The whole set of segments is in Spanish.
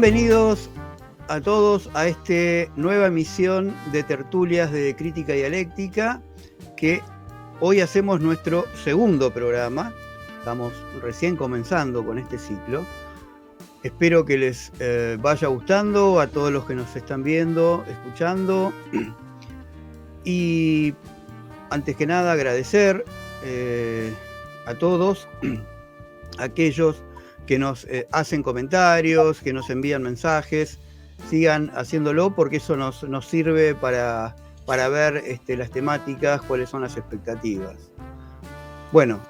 Bienvenidos a todos a esta nueva emisión de Tertulias de Crítica Dialéctica, que hoy hacemos nuestro segundo programa. Estamos recién comenzando con este ciclo. Espero que les vaya gustando a todos los que nos están viendo, escuchando. Y antes que nada agradecer a todos aquellos que nos hacen comentarios, que nos envían mensajes. Sigan haciéndolo porque eso nos sirve para ver las temáticas, cuáles son las expectativas. Bueno,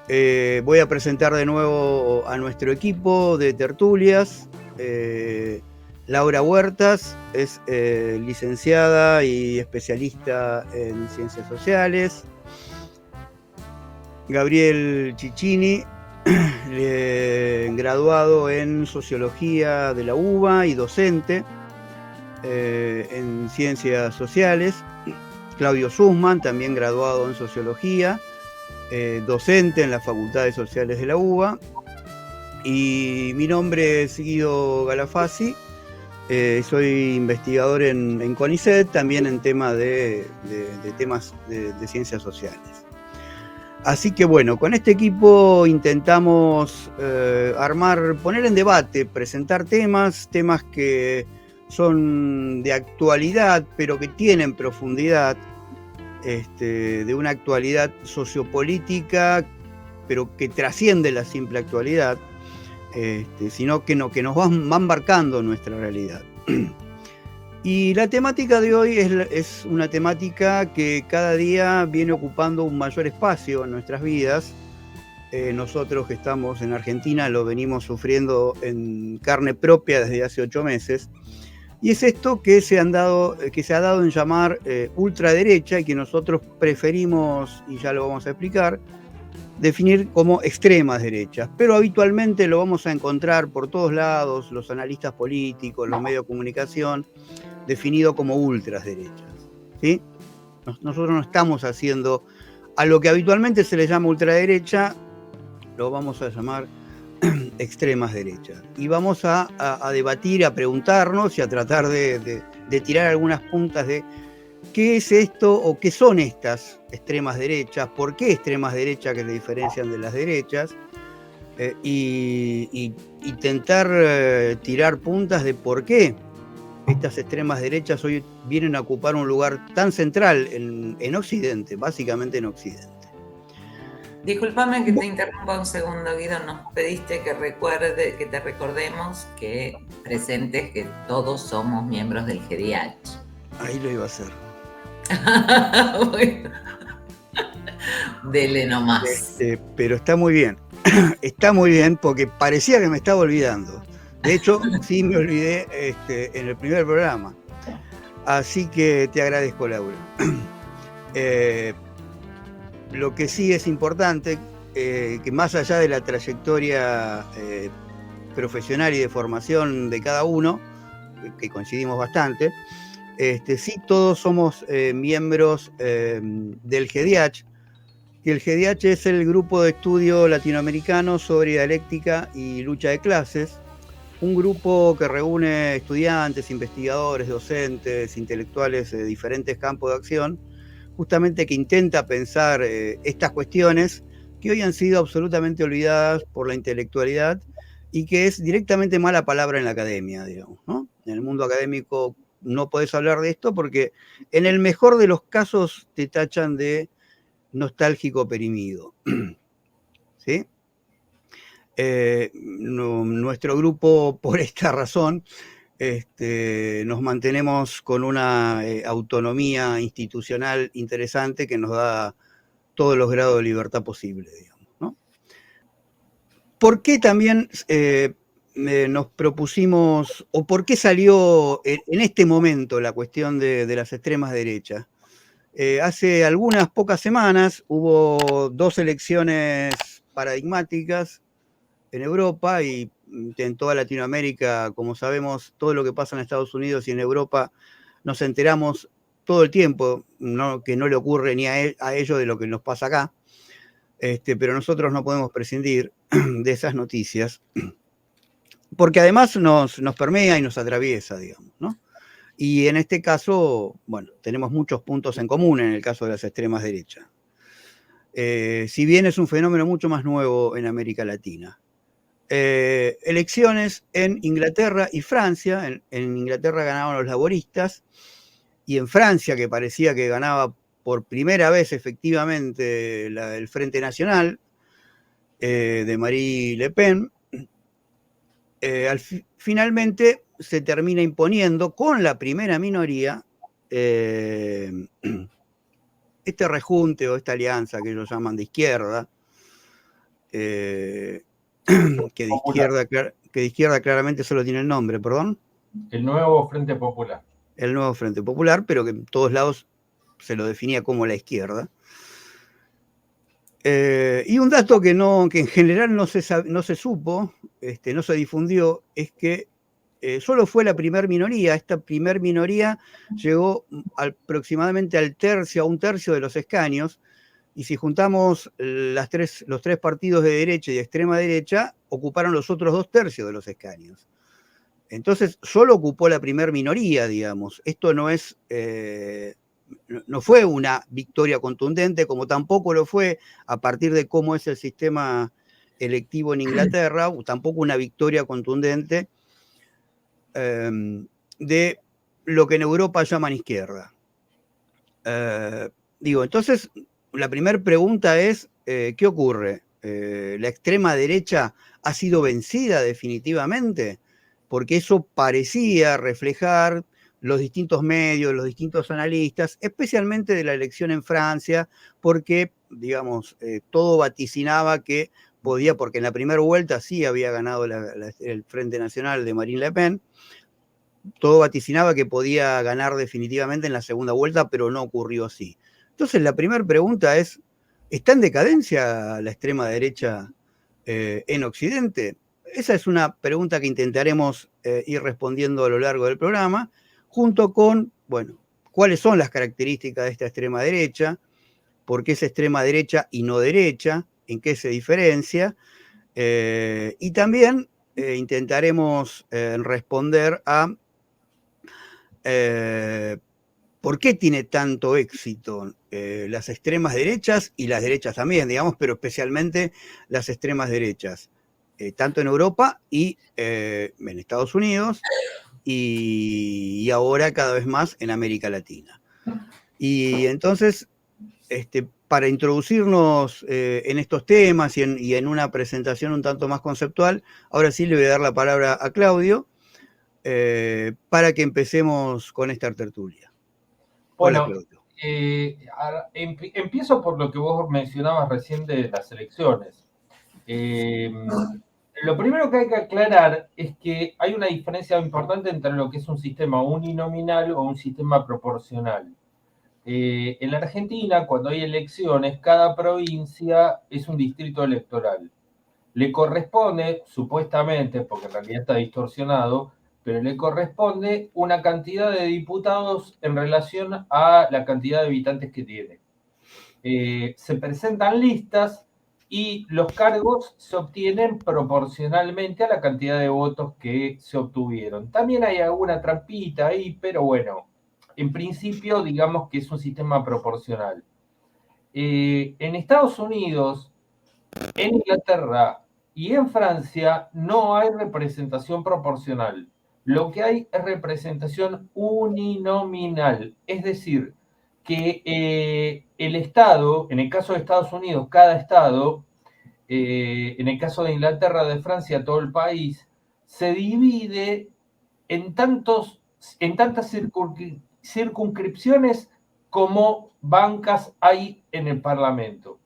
voy a presentar de nuevo a nuestro equipo de tertulias. Laura Huertas es licenciada y especialista en ciencias sociales. Gabriel Cicchini, graduado en Sociología de la UBA y docente en Ciencias Sociales. Claudio Sussman, también graduado en Sociología, docente en las Facultades Sociales de la UBA. Y mi nombre es Guido Galafasi, soy investigador en CONICET, también en temas de ciencias sociales. Así que bueno, con este equipo intentamos poner en debate, presentar temas que son de actualidad, pero que tienen profundidad, de una actualidad sociopolítica, pero que trasciende la simple actualidad, sino que nos van marcando nuestra realidad. Y la temática de hoy es una temática que cada día viene ocupando un mayor espacio en nuestras vidas. Nosotros que estamos en Argentina lo venimos sufriendo en carne propia desde hace 8 meses. Y es esto que se ha dado en llamar ultraderecha, y que nosotros preferimos, y ya lo vamos a explicar, definir como extremas derechas. Pero habitualmente lo vamos a encontrar por todos lados, los analistas políticos, los medios de comunicación, definido como ultraderechas, ¿sí? Nosotros no estamos haciendo a lo que habitualmente se le llama ultraderecha, lo vamos a llamar extremas derechas. Y vamos a debatir, a preguntarnos y a tratar de tirar algunas puntas de qué es esto o qué son estas extremas derechas, por qué extremas derechas que se diferencian de las derechas, y intentar tirar puntas de por qué estas extremas derechas hoy vienen a ocupar un lugar tan central en Occidente, básicamente en Occidente. Discúlpame que te interrumpa un segundo, Guido. Nos pediste que te recordemos que presentes que todos somos miembros del GDH. Ahí lo iba a hacer. Bueno, dele nomás. Pero está muy bien. Está muy bien porque parecía que me estaba olvidando. De hecho, sí me olvidé en el primer programa. Así que te agradezco, Laura. Lo que sí es importante, que más allá de la trayectoria profesional y de formación de cada uno, que coincidimos bastante, sí todos somos miembros del GDH, que el GDH es el Grupo de Estudio Latinoamericano sobre Dialéctica y Lucha de Clases, un grupo que reúne estudiantes, investigadores, docentes, intelectuales de diferentes campos de acción, justamente que intenta pensar estas cuestiones que hoy han sido absolutamente olvidadas por la intelectualidad y que es directamente mala palabra en la academia, digamos, ¿no? En el mundo académico no podés hablar de esto porque en el mejor de los casos te tachan de nostálgico perimido, ¿sí? Nuestro grupo, por esta razón, nos mantenemos con una autonomía institucional interesante que nos da todos los grados de libertad posible, digamos, ¿no? ¿Por qué también nos propusimos, o por qué salió en este momento la cuestión de las extremas derechas? Hace algunas pocas semanas hubo 2 elecciones paradigmáticas en Europa y en toda Latinoamérica. Como sabemos, todo lo que pasa en Estados Unidos y en Europa nos enteramos todo el tiempo, ¿no? Que no le ocurre ni a ellos de lo que nos pasa acá, pero nosotros no podemos prescindir de esas noticias. porque además nos permea y nos atraviesa, digamos, ¿no? Y en este caso, bueno, tenemos muchos puntos en común en el caso de las extremas derechas. Si bien es un fenómeno mucho más nuevo en América Latina. Elecciones en Inglaterra y Francia. En Inglaterra ganaban los laboristas y en Francia, que parecía que ganaba por primera vez efectivamente el Frente Nacional de Marine Le Pen, finalmente se termina imponiendo con la primera minoría este rejunte o esta alianza que ellos llaman de izquierda, que de izquierda claramente solo tiene el nombre, perdón. El nuevo Frente Popular. El nuevo Frente Popular, pero que en todos lados se lo definía como la izquierda. Y un dato que en general no se supo, no se difundió, es que solo fue la primer minoría. Esta primer minoría llegó aproximadamente a un tercio de los escaños, y si juntamos los tres partidos de derecha y de extrema derecha, ocuparon los otros 2/3 de los escaños. Entonces, solo ocupó la primer minoría, digamos. Esto no fue una victoria contundente, como tampoco lo fue a partir de cómo es el sistema electivo en Inglaterra, tampoco una victoria contundente de lo que en Europa llaman izquierda. Entonces, la primera pregunta es, ¿qué ocurre? ¿La extrema derecha ha sido vencida definitivamente? Porque eso parecía reflejar los distintos medios, los distintos analistas, especialmente de la elección en Francia, porque, digamos, todo vaticinaba que podía, porque en la primera vuelta sí había ganado el Frente Nacional de Marine Le Pen, todo vaticinaba que podía ganar definitivamente en la segunda vuelta, pero no ocurrió así. Entonces, la primera pregunta es, ¿está en decadencia la extrema derecha en Occidente? Esa es una pregunta que intentaremos ir respondiendo a lo largo del programa, junto con, bueno, cuáles son las características de esta extrema derecha, por qué es extrema derecha y no derecha, en qué se diferencia, y también intentaremos responder a ¿por qué tiene tanto éxito las extremas derechas y las derechas también, digamos, pero especialmente las extremas derechas, tanto en Europa y en Estados Unidos y ahora cada vez más en América Latina? Y entonces, para introducirnos en estos temas y en una presentación un tanto más conceptual, ahora sí le voy a dar la palabra a Claudio, para que empecemos con esta tertulia. Bueno, empiezo por lo que vos mencionabas recién de las elecciones. Lo primero que hay que aclarar es que hay una diferencia importante entre lo que es un sistema uninominal o un sistema proporcional. En la Argentina, cuando hay elecciones, cada provincia es un distrito electoral. Le corresponde, supuestamente, porque en realidad está distorsionado, pero le corresponde una cantidad de diputados en relación a la cantidad de habitantes que tiene. Se presentan listas y los cargos se obtienen proporcionalmente a la cantidad de votos que se obtuvieron. También hay alguna trampita ahí, pero bueno, en principio digamos que es un sistema proporcional. En Estados Unidos, en Inglaterra y en Francia no hay representación proporcional. Lo que hay es representación uninominal, es decir, que el Estado, en el caso de Estados Unidos, cada Estado, en el caso de Inglaterra, de Francia, todo el país, se divide en tantas circunscripciones como bancas hay en el Parlamento.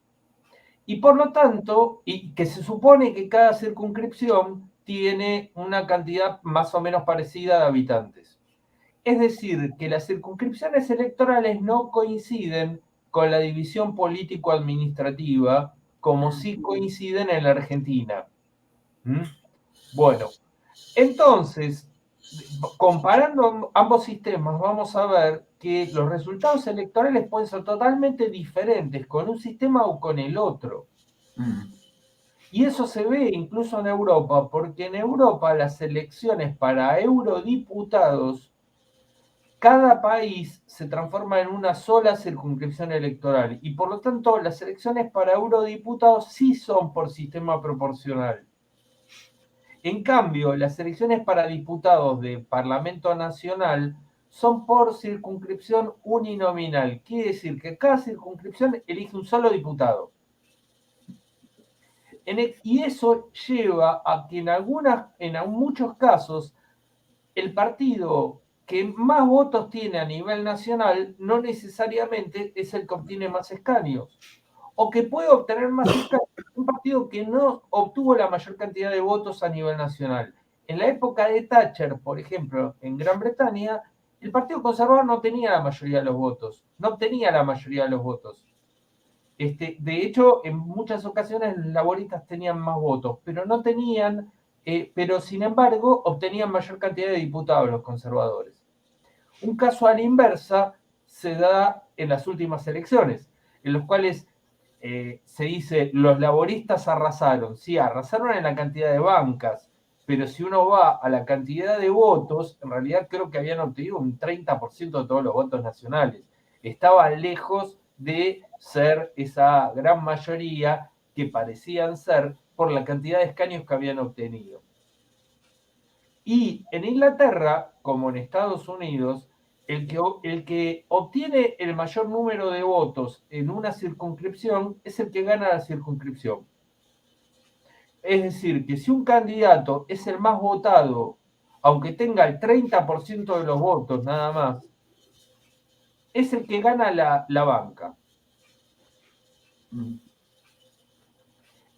Y por lo tanto, y que se supone que cada circunscripción tiene una cantidad más o menos parecida de habitantes. Es decir, que las circunscripciones electorales no coinciden con la división político-administrativa como sí coinciden en la Argentina. Bueno, entonces, comparando ambos sistemas, vamos a ver que los resultados electorales pueden ser totalmente diferentes con un sistema o con el otro. Y eso se ve incluso en Europa, porque en Europa las elecciones para eurodiputados, cada país se transforma en una sola circunscripción electoral y por lo tanto las elecciones para eurodiputados sí son por sistema proporcional. En cambio, las elecciones para diputados de Parlamento Nacional son por circunscripción uninominal. Quiere decir que cada circunscripción elige un solo diputado. Y eso lleva a que en muchos casos el partido que más votos tiene a nivel nacional no necesariamente es el que obtiene más escaños, o que puede obtener más escaños un partido que no obtuvo la mayor cantidad de votos a nivel nacional. En la época de Thatcher, por ejemplo, en Gran Bretaña, el Partido Conservador no tenía la mayoría de los votos, no obtenía la mayoría de los votos. De hecho, en muchas ocasiones los laboristas tenían más votos, pero no tenían, pero sin embargo obtenían mayor cantidad de diputados los conservadores. Un caso a la inversa se da en las últimas elecciones, en los cuales se dice los laboristas arrasaron. Sí, arrasaron en la cantidad de bancas, pero si uno va a la cantidad de votos, en realidad creo que habían obtenido un 30% de todos los votos nacionales. Estaban lejos de ser esa gran mayoría que parecían ser por la cantidad de escaños que habían obtenido. Y en Inglaterra, como en Estados Unidos, el que obtiene el mayor número de votos en una circunscripción es el que gana la circunscripción. Es decir, que si un candidato es el más votado, aunque tenga el 30% de los votos nada más, es el que gana la banca.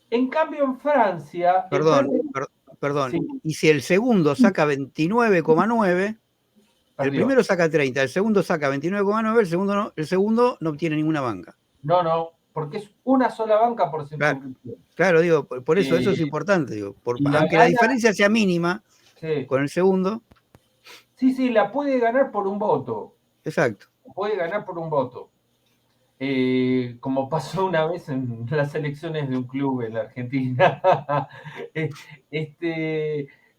En cambio, en Francia... Perdón. Sí. Y si el segundo saca 29,9, el primero saca 30, el segundo saca 29,9, el segundo no obtiene ninguna banca. No, porque es una sola banca por circunscripción. Claro, digo, por eso es importante, digo, aunque la diferencia sea mínima con el segundo. Sí, la puede ganar por un voto. Exacto. Puede ganar por un voto. Como pasó una vez en las elecciones de un club en la Argentina.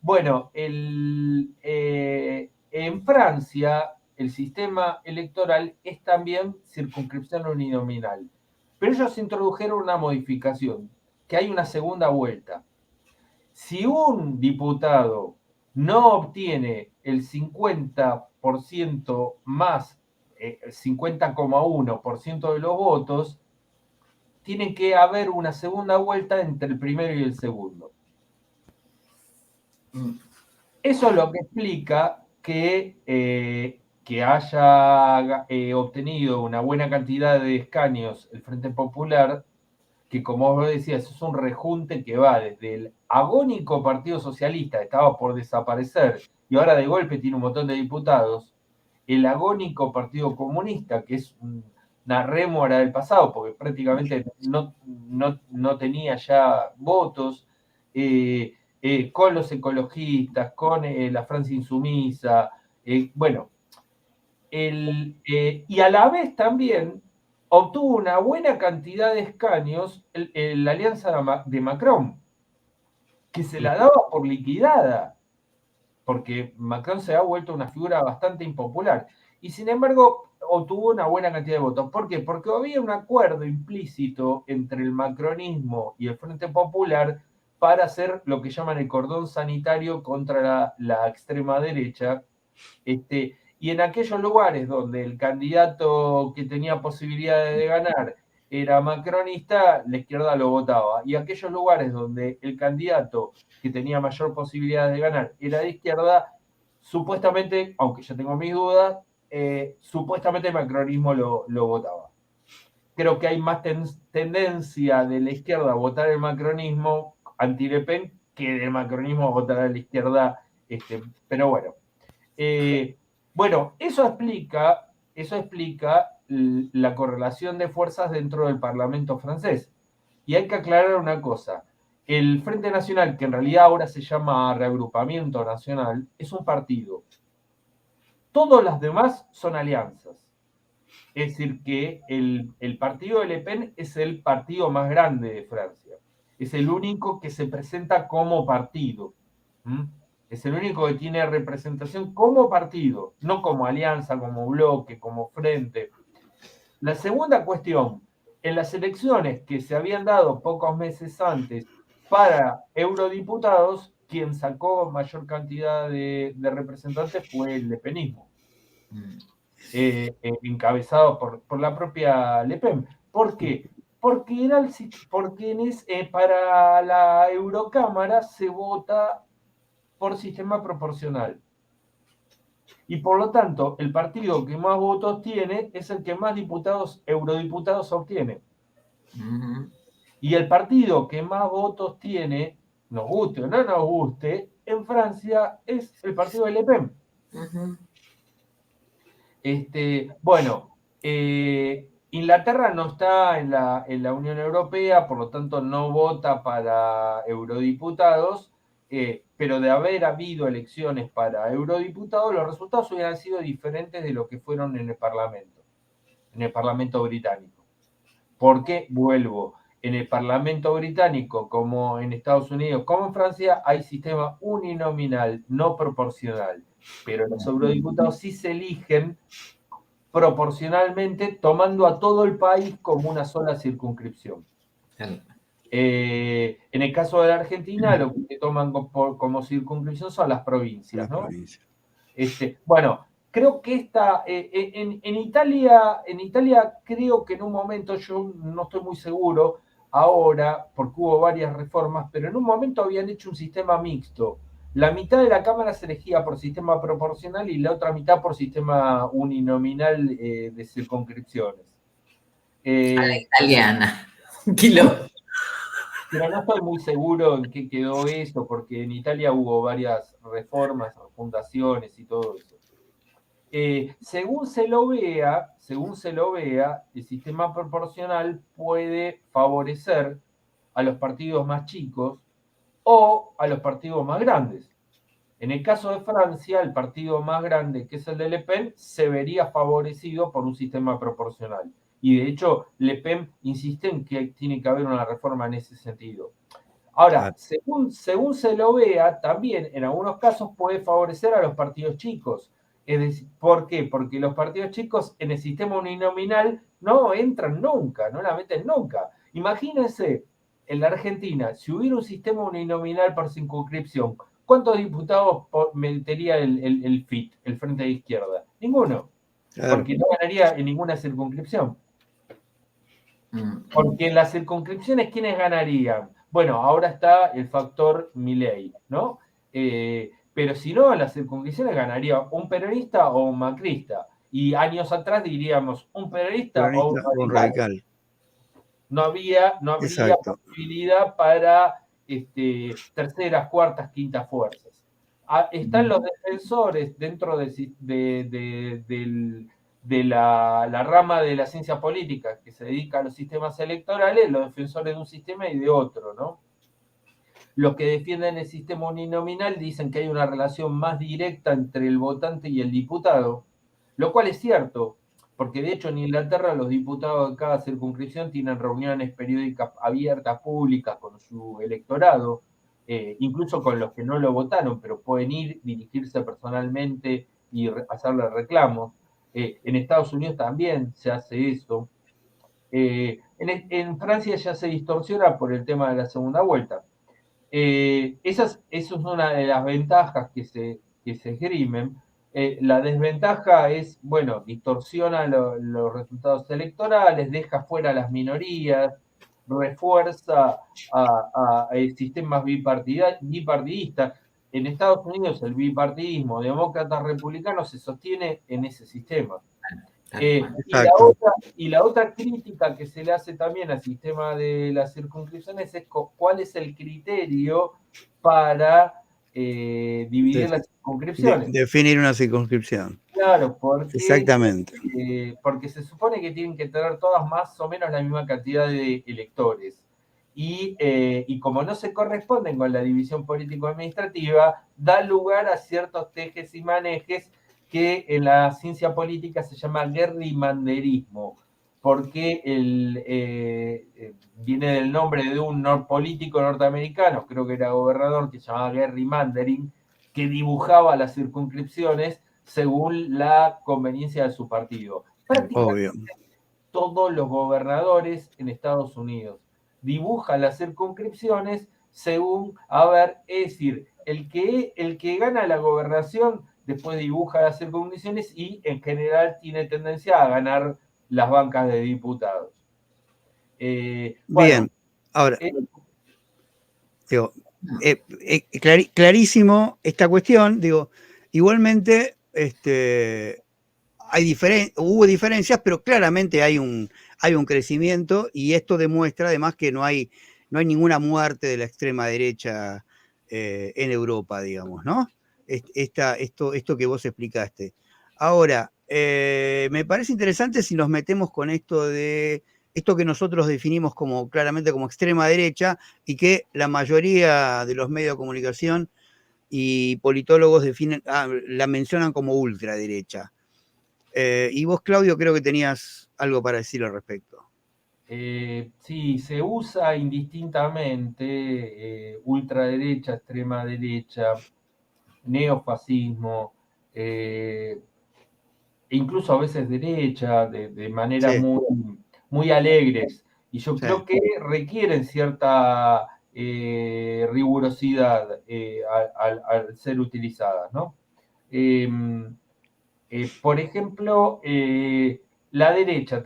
Bueno, en Francia el sistema electoral es también circunscripción uninominal, pero ellos introdujeron una modificación, que hay una segunda vuelta. Si un diputado no obtiene el 50% más 50,1% de los votos, tiene que haber una segunda vuelta entre el primero y el segundo. Eso es lo que explica que haya obtenido una buena cantidad de escaños el Frente Popular, que como vos decías, es un rejunte que va desde el agónico Partido Socialista, que estaba por desaparecer, y ahora de golpe tiene un montón de diputados, el agónico Partido Comunista, que es una rémora del pasado, porque prácticamente no tenía ya votos, con los ecologistas, con la Francia insumisa, bueno, y a la vez también obtuvo una buena cantidad de escaños la alianza de Macron, que se la daba por liquidada, porque Macron se ha vuelto una figura bastante impopular. Y sin embargo, obtuvo una buena cantidad de votos. ¿Por qué? Porque había un acuerdo implícito entre el macronismo y el Frente Popular para hacer lo que llaman el cordón sanitario contra la extrema derecha. Y en aquellos lugares donde el candidato que tenía posibilidades de ganar era macronista, la izquierda lo votaba. Y aquellos lugares donde el candidato que tenía mayor posibilidad de ganar era de izquierda, supuestamente, aunque yo tengo mis dudas, supuestamente el macronismo lo votaba. Creo que hay más tendencia de la izquierda a votar el macronismo anti-Le Pen que del macronismo a votar a la izquierda. Pero bueno. Bueno, eso explica la correlación de fuerzas dentro del Parlamento francés. Y hay que aclarar una cosa. El Frente Nacional, que en realidad ahora se llama Reagrupamiento Nacional, es un partido. Todas las demás son alianzas. Es decir, que el partido de Le Pen es el partido más grande de Francia. es el único que se presenta como partido. Es el único que tiene representación como partido, no como alianza, como bloque, como frente. La segunda cuestión, en las elecciones que se habían dado pocos meses antes para eurodiputados, quien sacó mayor cantidad de representantes fue el lepenismo, encabezado por la propia Le Pen. ¿Por qué? Porque para la Eurocámara se vota por sistema proporcional. Y por lo tanto, el partido que más votos tiene es el que más eurodiputados obtiene. Y el partido que más votos tiene, nos guste o no nos guste, en Francia es el partido de Le Pen. Bueno, Inglaterra no está en la Unión Europea, por lo tanto no vota para eurodiputados, pero de haber habido elecciones para eurodiputados, los resultados hubieran sido diferentes de lo que fueron en el Parlamento británico. Porque, vuelvo, en el Parlamento británico, como en Estados Unidos, como en Francia, hay sistema uninominal, no proporcional. Pero los eurodiputados sí se eligen proporcionalmente, tomando a todo el país como una sola circunscripción. En el caso de la Argentina, lo que toman como circunscripción son las provincias, ¿no? Bueno, creo que en Italia creo que en un momento, yo no estoy muy seguro ahora, porque hubo varias reformas, pero en un momento habían hecho un sistema mixto. La mitad de la Cámara se elegía por sistema proporcional y la otra mitad por sistema uninominal de circunscripciones. A la italiana. Pero no estoy muy seguro en qué quedó eso, porque en Italia hubo varias reformas, fundaciones y todo eso. Según se lo vea, el sistema proporcional puede favorecer a los partidos más chicos o a los partidos más grandes. En el caso de Francia, el partido más grande, que es el de Le Pen, se vería favorecido por un sistema proporcional. Y de hecho, Le Pen insiste en que tiene que haber una reforma en ese sentido. Ahora, según se lo vea, también en algunos casos puede favorecer a los partidos chicos. Es decir, ¿por qué? Porque los partidos chicos en el sistema uninominal no entran nunca, no la meten nunca. Imagínense, en la Argentina, si hubiera un sistema uninominal por circunscripción, ¿cuántos diputados metería el FIT, el Frente de Izquierda? Ninguno. Porque no ganaría en ninguna circunscripción. Porque en las circunscripciones, ¿quiénes ganarían? Bueno, ahora está el factor Milei, ¿no? Pero si no, en las circunscripciones ganaría un peronista o un macrista. Y años atrás diríamos un peronista o un radical. No habría posibilidad para terceras, cuartas, quintas fuerzas. Están los defensores dentro de la rama de la ciencia política que se dedica a los sistemas electorales, los defensores de un sistema y de otro, ¿no? Los que defienden el sistema uninominal dicen que hay una relación más directa entre el votante y el diputado, lo cual es cierto, porque de hecho en Inglaterra los diputados de cada circunscripción tienen reuniones periódicas abiertas, públicas, con su electorado, incluso con los que no lo votaron, pero pueden ir, dirigirse personalmente y hacerle reclamos. En Estados Unidos también se hace eso. En Francia ya se distorsiona por el tema de la segunda vuelta. Esa es una de las ventajas que se esgrimen. La desventaja es, bueno, distorsiona los resultados electorales, deja fuera a las minorías, refuerza a sistemas bipartidistas. En Estados Unidos el bipartidismo demócratas republicanos se sostiene en ese sistema. Y la otra crítica que se le hace también al sistema de las circunscripciones es cuál es el criterio para dividir las circunscripciones. Definir una circunscripción. Claro, exactamente. Porque se supone que tienen que tener todas más o menos la misma cantidad de electores. Y como no se corresponden con la división político-administrativa, da lugar a ciertos tejes y manejes que en la ciencia política se llama gerrymanderismo, porque viene del nombre de un político norteamericano, creo que era gobernador, que se llamaba Gary Mandarin, que dibujaba las circunscripciones según la conveniencia de su partido. Prácticamente Obvio. todos los gobernadores en Estados Unidos dibujan las circunscripciones según, es decir, el que gana la gobernación después dibuja las circunscripciones y en general tiene tendencia a ganar las bancas de diputados. Bien, ahora, digo, clarísimo esta cuestión, digo, igualmente hubo diferencias, pero claramente hay un crecimiento y esto demuestra además que no hay ninguna muerte de la extrema derecha en Europa, digamos, ¿no? Esto que vos explicaste. Ahora, me parece interesante si nos metemos con esto que nosotros definimos claramente como extrema derecha y que la mayoría de los medios de comunicación y politólogos la mencionan como ultraderecha. Y vos, Claudio, creo que tenías algo para decir al respecto. Sí, se usa indistintamente ultraderecha, extrema derecha, neofascismo, incluso a veces derecha, de manera muy alegres. Y yo creo que requieren cierta rigurosidad al ser utilizadas, ¿no? Por ejemplo, la derecha,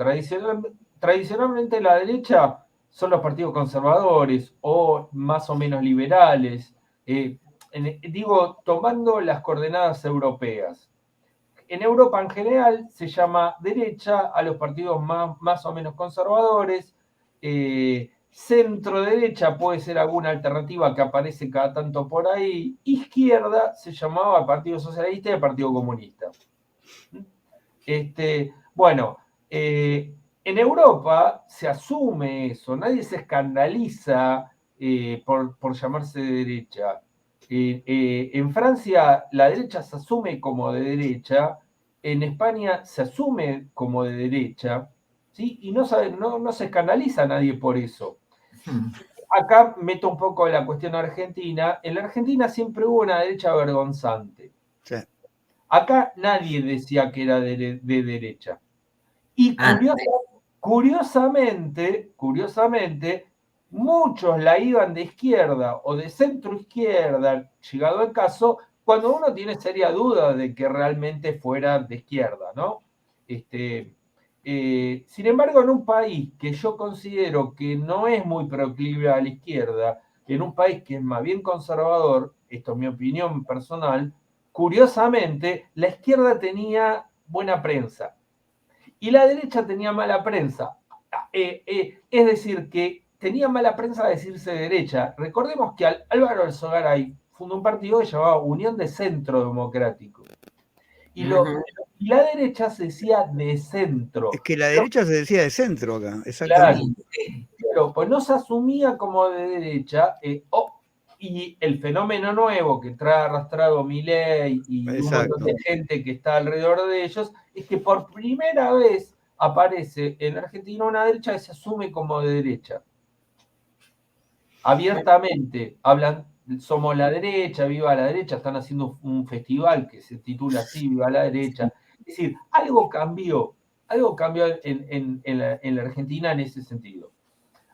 tradicionalmente la derecha son los partidos conservadores o más o menos liberales, tomando las coordenadas europeas. En Europa en general se llama derecha a los partidos más o menos conservadores. Centro derecha puede ser alguna alternativa que aparece cada tanto por ahí. Izquierda se llamaba el Partido Socialista y el Partido Comunista. En Europa se asume eso, nadie se escandaliza por llamarse de derecha. En Francia la derecha se asume como de derecha, en España se asume como de derecha, ¿sí? Y no se escandaliza nadie por eso. Acá meto un poco la cuestión argentina. En la Argentina siempre hubo una derecha vergonzante. Sí. Acá nadie decía que era de derecha. Y curiosamente, muchos la iban de izquierda o de centro izquierda, llegado el caso, cuando uno tiene seria duda de que realmente fuera de izquierda, ¿no? Sin embargo, en un país que yo considero que no es muy proclive a la izquierda, en un país que es más bien conservador, esto es mi opinión personal, curiosamente, la izquierda tenía buena prensa y la derecha tenía mala prensa. Es decir, que tenía mala prensa decirse derecha. Recordemos que Álvaro Alzogaray fundó un partido que se llamaba Unión de Centro Democrático. Y la derecha se decía de centro. Es que la derecha se decía de centro acá, exactamente. Claro, pues no se asumía como de derecha. Y el fenómeno nuevo que trae arrastrado Milei y un montón de gente que está alrededor de ellos, es que por primera vez aparece en Argentina una derecha que se asume como de derecha. Abiertamente hablan, somos la derecha, viva la derecha, están haciendo un festival que se titula así, viva la derecha. Es decir, algo cambió en la Argentina en ese sentido.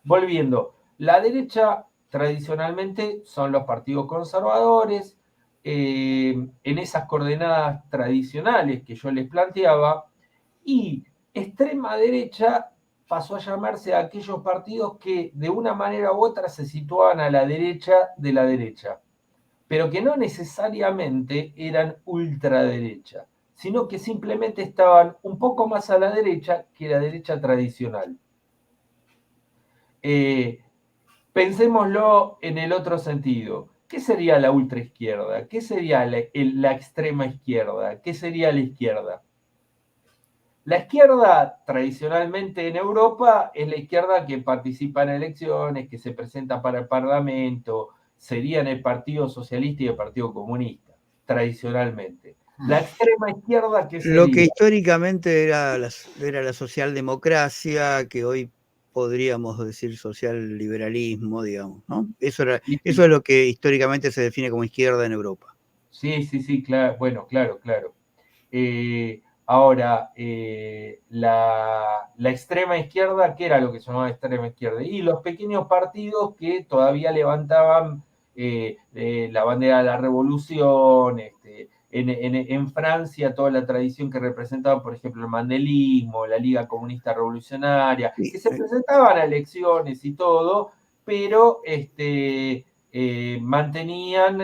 Volviendo, la derecha tradicionalmente son los partidos conservadores, en esas coordenadas tradicionales que yo les planteaba, y extrema derecha pasó a llamarse a aquellos partidos que de una manera u otra se situaban a la derecha de la derecha, pero que no necesariamente eran ultraderecha, sino que simplemente estaban un poco más a la derecha que la derecha tradicional. Pensémoslo en el otro sentido. ¿Qué sería la ultraizquierda? ¿Qué sería la extrema izquierda? ¿Qué sería la izquierda? La izquierda, tradicionalmente en Europa, es la izquierda que participa en elecciones, que se presenta para el Parlamento, serían el Partido Socialista y el Partido Comunista, tradicionalmente. La extrema izquierda, ¿qué Lo que sería? históricamente era la socialdemocracia, que hoy podríamos decir socialliberalismo, digamos, ¿no? Eso Sí, es lo que históricamente se define como izquierda en Europa. sí, claro, bueno, claro. Ahora, la extrema izquierda, ¿qué era lo que se llamaba extrema izquierda? Y los pequeños partidos que todavía levantaban la bandera de la revolución, en Francia toda la tradición que representaba, por ejemplo, el mandelismo, la Liga Comunista Revolucionaria, Sí, que se presentaban a elecciones y todo, pero mantenían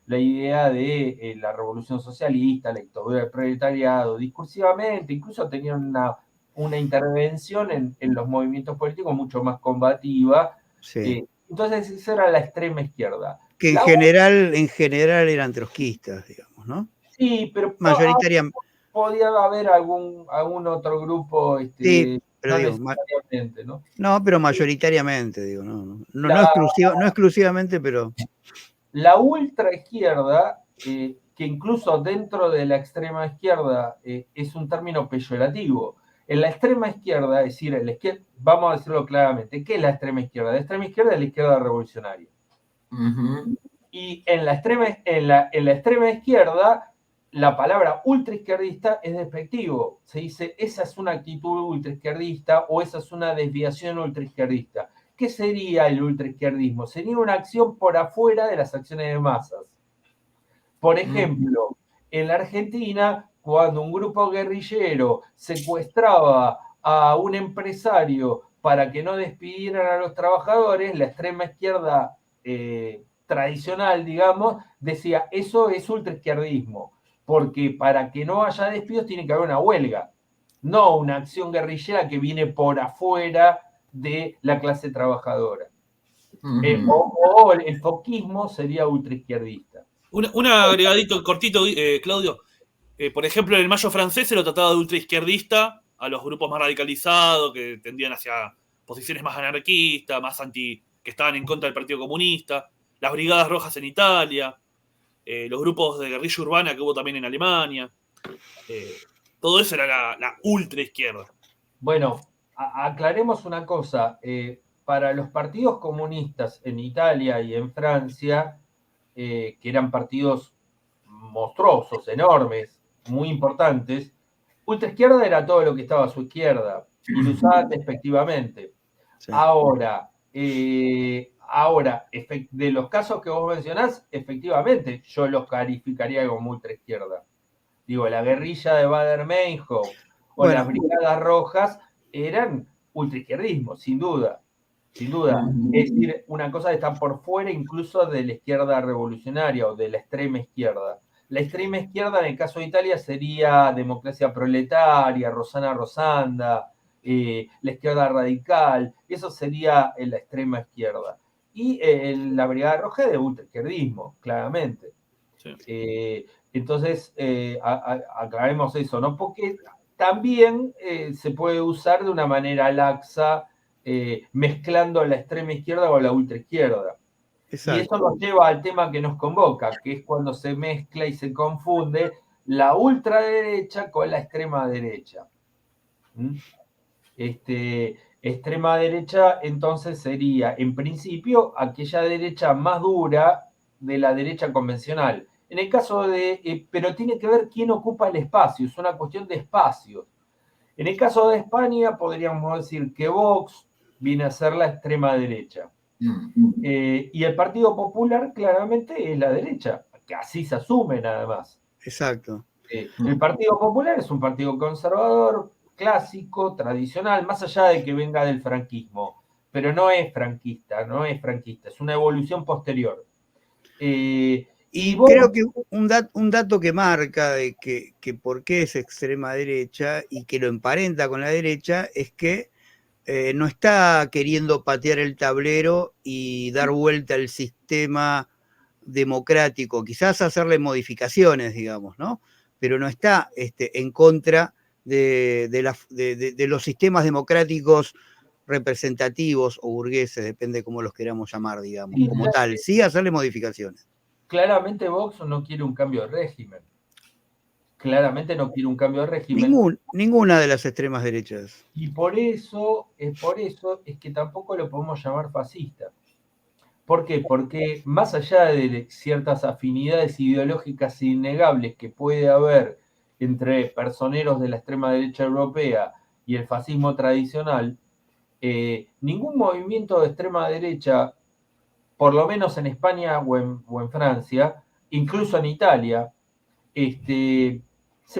la idea de la revolución socialista, la dictadura del proletariado, discursivamente, incluso tenían una intervención en los movimientos políticos mucho más combativa. sí. Entonces, esa era la extrema izquierda. Que La en general eran trotskistas, digamos, ¿no? Sí, pero Mayoritariamente, podía haber algún otro grupo, sí, pero no digo, necesariamente, ¿no? no, pero mayoritariamente, digo, no La, exclusivamente, pero la ultra izquierda, que incluso dentro de la extrema izquierda es un término peyorativo. En la extrema izquierda, es decir, vamos a decirlo claramente, ¿qué es la extrema izquierda? La extrema izquierda es la izquierda revolucionaria. Y en la extrema izquierda, la palabra ultraizquierdista es despectivo. Se dice, esa es una actitud ultraizquierdista o esa es una desviación ultraizquierdista. ¿Qué sería el ultraizquierdismo? Sería una acción por afuera de las acciones de masas. Por ejemplo, en la Argentina, cuando un grupo guerrillero secuestraba a un empresario para que no despidieran a los trabajadores, la extrema izquierda tradicional, digamos, decía, eso es ultraizquierdismo, porque para que no haya despidos tiene que haber una huelga, no una acción guerrillera que viene por afuera de la clase trabajadora. O el foquismo sería ultraizquierdista. Un agregadito cortito, Claudio. Por ejemplo, en el Mayo francés se lo trataba de ultraizquierdista a los grupos más radicalizados que tendían hacia posiciones más anarquistas, más que estaban en contra del Partido Comunista. Las Brigadas Rojas en Italia, los grupos de guerrilla urbana que hubo también en Alemania. Todo eso era la ultraizquierda. Bueno, aclaremos una cosa. Para los partidos comunistas en Italia y en Francia, que eran partidos monstruosos, enormes, muy importantes, ultraizquierda era todo lo que estaba a su izquierda y lo usaban despectivamente. sí. Ahora, de los casos que vos mencionás, efectivamente, yo los calificaría como ultraizquierda. Digo, la guerrilla de Baader-Meinhof o las brigadas rojas eran ultraizquierdismo, sin duda. Sin duda. Es decir, una cosa que está por fuera incluso de la izquierda revolucionaria o de la extrema izquierda. La extrema izquierda, en el caso de Italia, sería Democracia Proletaria, Rosana Rosanda, la izquierda radical. Eso sería la extrema izquierda. Y la Brigada Roja de ultraizquierdismo, claramente. Sí. Entonces, aclaremos eso, ¿no? Porque también se puede usar de una manera laxa, mezclando la extrema izquierda con la ultraizquierda. Exacto. Y eso nos lleva al tema que nos convoca, que es cuando se mezcla y se confunde la ultraderecha con la extrema derecha. Extrema derecha entonces sería, en principio, aquella derecha más dura de la derecha convencional. En el caso pero tiene que ver quién ocupa el espacio, es una cuestión de espacio. En el caso de España, podríamos decir que Vox viene a ser la extrema derecha. Y el Partido Popular claramente es la derecha, que así se asume nada más. Exacto. El Partido Popular es un partido conservador, clásico, tradicional, más allá de que venga del franquismo, pero no es franquista, es una evolución posterior. Y creo que un dato que marca de que por qué es extrema derecha y que lo emparenta con la derecha es que no está queriendo patear el tablero y dar vuelta al sistema democrático, quizás hacerle modificaciones, digamos, ¿no? Pero no está en contra de los sistemas democráticos representativos o burgueses, depende cómo los queramos llamar, digamos, como tal, sí hacerle modificaciones. Claramente Vox no quiere un cambio de régimen. claramente no quiere un cambio de régimen. Ninguna de las extremas derechas. Y por eso es que tampoco lo podemos llamar fascista. ¿Por qué? Porque más allá de ciertas afinidades ideológicas innegables que puede haber entre personeros de la extrema derecha europea y el fascismo tradicional, ningún movimiento de extrema derecha, por lo menos en España o en Francia, incluso en Italia, se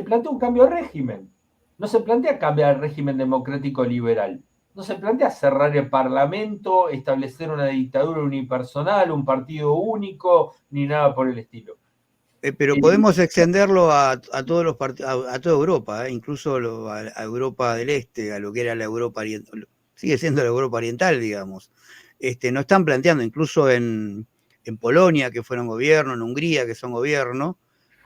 plantea un cambio de régimen. No se plantea cambiar el régimen democrático liberal. No se plantea cerrar el Parlamento, establecer una dictadura unipersonal, un partido único, ni nada por el estilo. Pero podemos extenderlo a todos los a toda Europa, incluso a Europa del Este, a lo que era la Europa oriental, sigue siendo la Europa oriental, digamos. No están planteando, incluso en Polonia, que fueron gobierno, en Hungría, que son gobierno,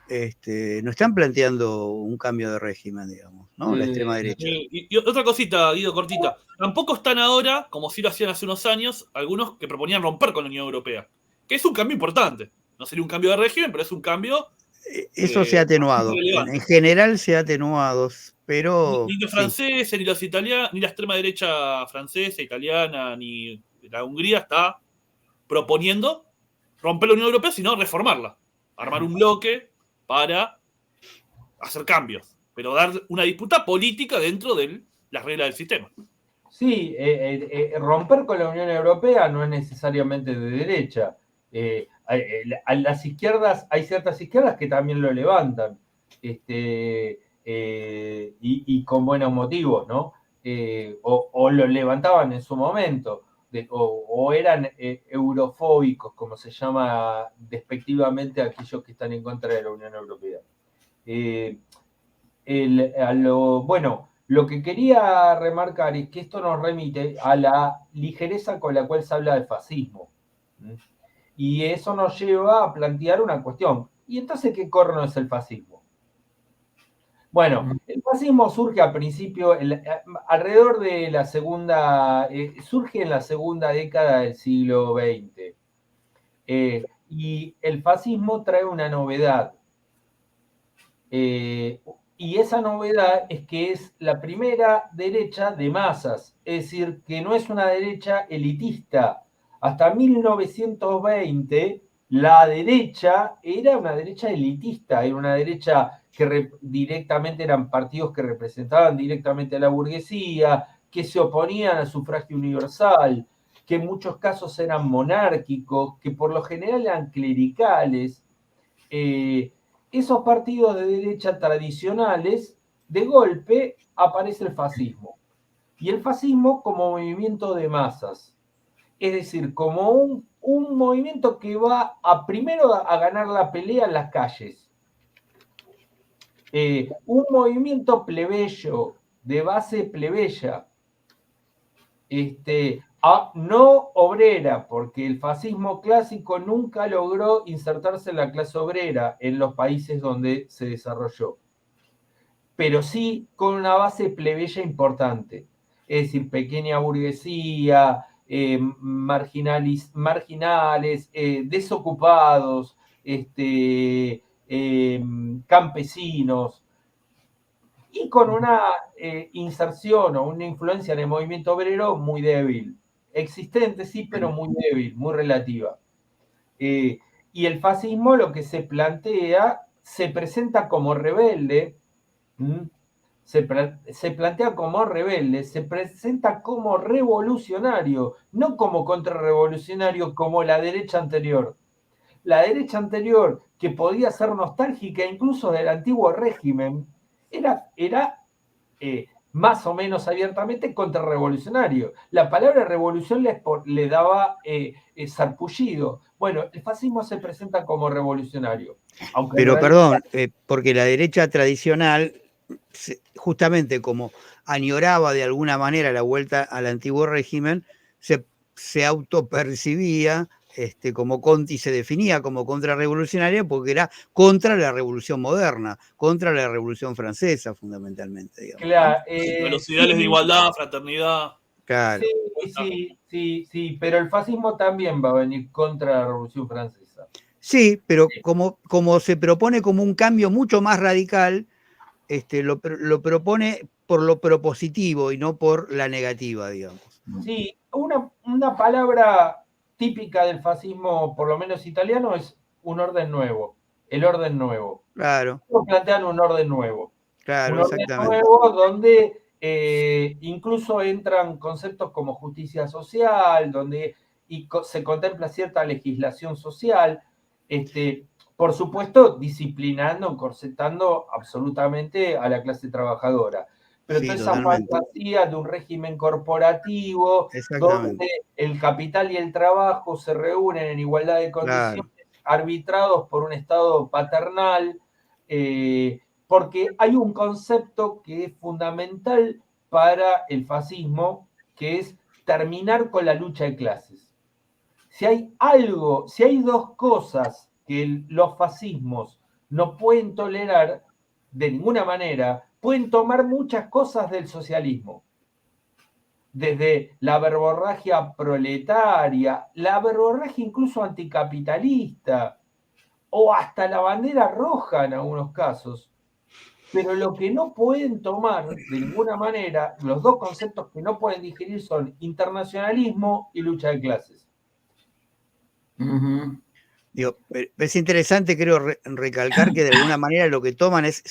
no están planteando un cambio de régimen, digamos, ¿no? La extrema derecha. Y otra cosita, Guido, cortita. Tampoco están ahora, como sí lo hacían hace unos años, algunos que proponían romper con la Unión Europea, que es un cambio importante. No sería un cambio de régimen, pero es un cambio. Eso se ha atenuado. En general se ha atenuado, pero. Ni los franceses, ni los italianos, ni la extrema derecha francesa, italiana, ni la Hungría está proponiendo romper la Unión Europea, sino reformarla. Armar un bloque para hacer cambios, pero dar una disputa política dentro de las reglas del sistema. Sí, romper con la Unión Europea no es necesariamente de derecha. A las izquierdas, hay ciertas izquierdas que también lo levantan, y con buenos motivos, ¿no? O lo levantaban en su momento, o eran eurofóbicos, como se llama despectivamente a aquellos que están en contra de la Unión Europea. Bueno, lo que quería remarcar es que esto nos remite a la ligereza con la cual se habla de fascismo. Y eso nos lleva a plantear una cuestión. ¿Y entonces qué corno es el fascismo? Bueno, el fascismo surge a principio, alrededor de la segunda, surge en la segunda década del siglo XX. Y el fascismo trae una novedad. Y esa novedad es que es la primera derecha de masas, es decir, que no es una derecha elitista. Hasta 1920 la derecha era una derecha elitista, era una derecha que directamente eran partidos que representaban directamente a la burguesía, que se oponían al sufragio universal, que en muchos casos eran monárquicos, que por lo general eran clericales. Esos partidos de derecha tradicionales, de golpe aparece el fascismo. Y el fascismo como movimiento de masas. Es decir, como un movimiento que va primero a ganar la pelea en las calles. Un movimiento plebeyo, de base plebeya. No obrera, porque el fascismo clásico nunca logró insertarse en la clase obrera en los países donde se desarrolló, pero sí con una base plebeya importante, es decir, pequeña burguesía, marginales, desocupados, campesinos, y con una inserción o una influencia en el movimiento obrero muy débil. Existente, sí, pero muy débil, muy relativa. Y el fascismo lo que se plantea, se presenta como rebelde, se plantea como rebelde, se presenta como revolucionario, no como contrarrevolucionario como la derecha anterior. La derecha anterior, que podía ser nostálgica incluso del antiguo régimen, era más o menos abiertamente contrarrevolucionario. La palabra revolución le daba sarpullido. Bueno, el fascismo se presenta como revolucionario. Pero perdón, porque la derecha tradicional, justamente como añoraba de alguna manera la vuelta al antiguo régimen, se autopercibía como Conti se definía como contrarrevolucionaria porque era contra la revolución moderna, contra la revolución francesa fundamentalmente. Digamos, claro, ¿no? Los ideales de igualdad, fraternidad. Claro. Sí, pero el fascismo también va a venir contra la revolución francesa. Sí, pero como se propone como un cambio mucho más radical, lo propone por lo propositivo y no por la negativa, digamos. Sí, una palabra típica del fascismo, por lo menos italiano, es un orden nuevo, el orden nuevo. Claro, Plantean un orden nuevo. claro, Un orden exactamente. nuevo donde incluso entran conceptos como justicia social, donde se contempla cierta legislación social, por supuesto, disciplinando, encorsetando absolutamente a la clase trabajadora. Pero Sí, toda esa totalmente. fantasía de un régimen corporativo, Exactamente. donde el capital y el trabajo se reúnen en igualdad de condiciones, Claro. arbitrados por un Estado paternal, porque hay un concepto que es fundamental para el fascismo, que es terminar con la lucha de clases. Si hay dos cosas que los fascismos no pueden tolerar de ninguna manera, pueden tomar muchas cosas del socialismo. Desde la verborragia proletaria, la verborragia incluso anticapitalista, o hasta la bandera roja en algunos casos. Pero lo que no pueden tomar de ninguna manera, los dos conceptos que no pueden digerir son internacionalismo y lucha de clases. Digo, es interesante, creo, recalcar que de alguna manera lo que toman es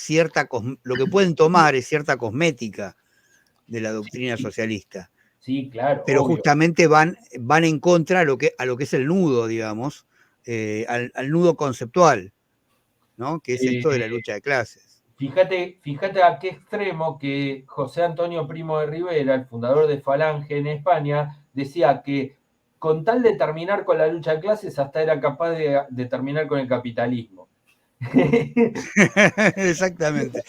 lo que pueden tomar es cierta cosmética de la doctrina socialista. Sí, claro, Pero obvio. justamente van en contra a lo que es el nudo, digamos, al nudo conceptual, ¿no? Que es esto de la lucha de clases. Fíjate a qué extremo que José Antonio Primo de Rivera, el fundador de Falange en España, decía que con tal de terminar con la lucha de clases, hasta era capaz de terminar con el capitalismo. Exactamente.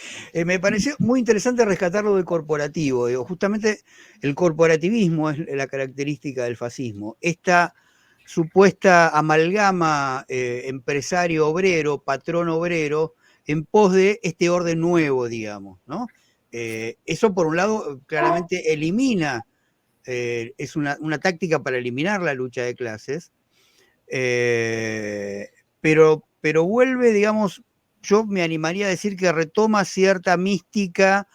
Me pareció muy interesante rescatar lo del corporativo. Digo, justamente el corporativismo es la característica del fascismo. Esta supuesta amalgama empresario-obrero, patrón-obrero, en pos de este orden nuevo, digamos, ¿no? Eso, por un lado, claramente elimina, es una táctica para eliminar la lucha de clases, pero vuelve, digamos, yo me animaría a decir que retoma cierta mística,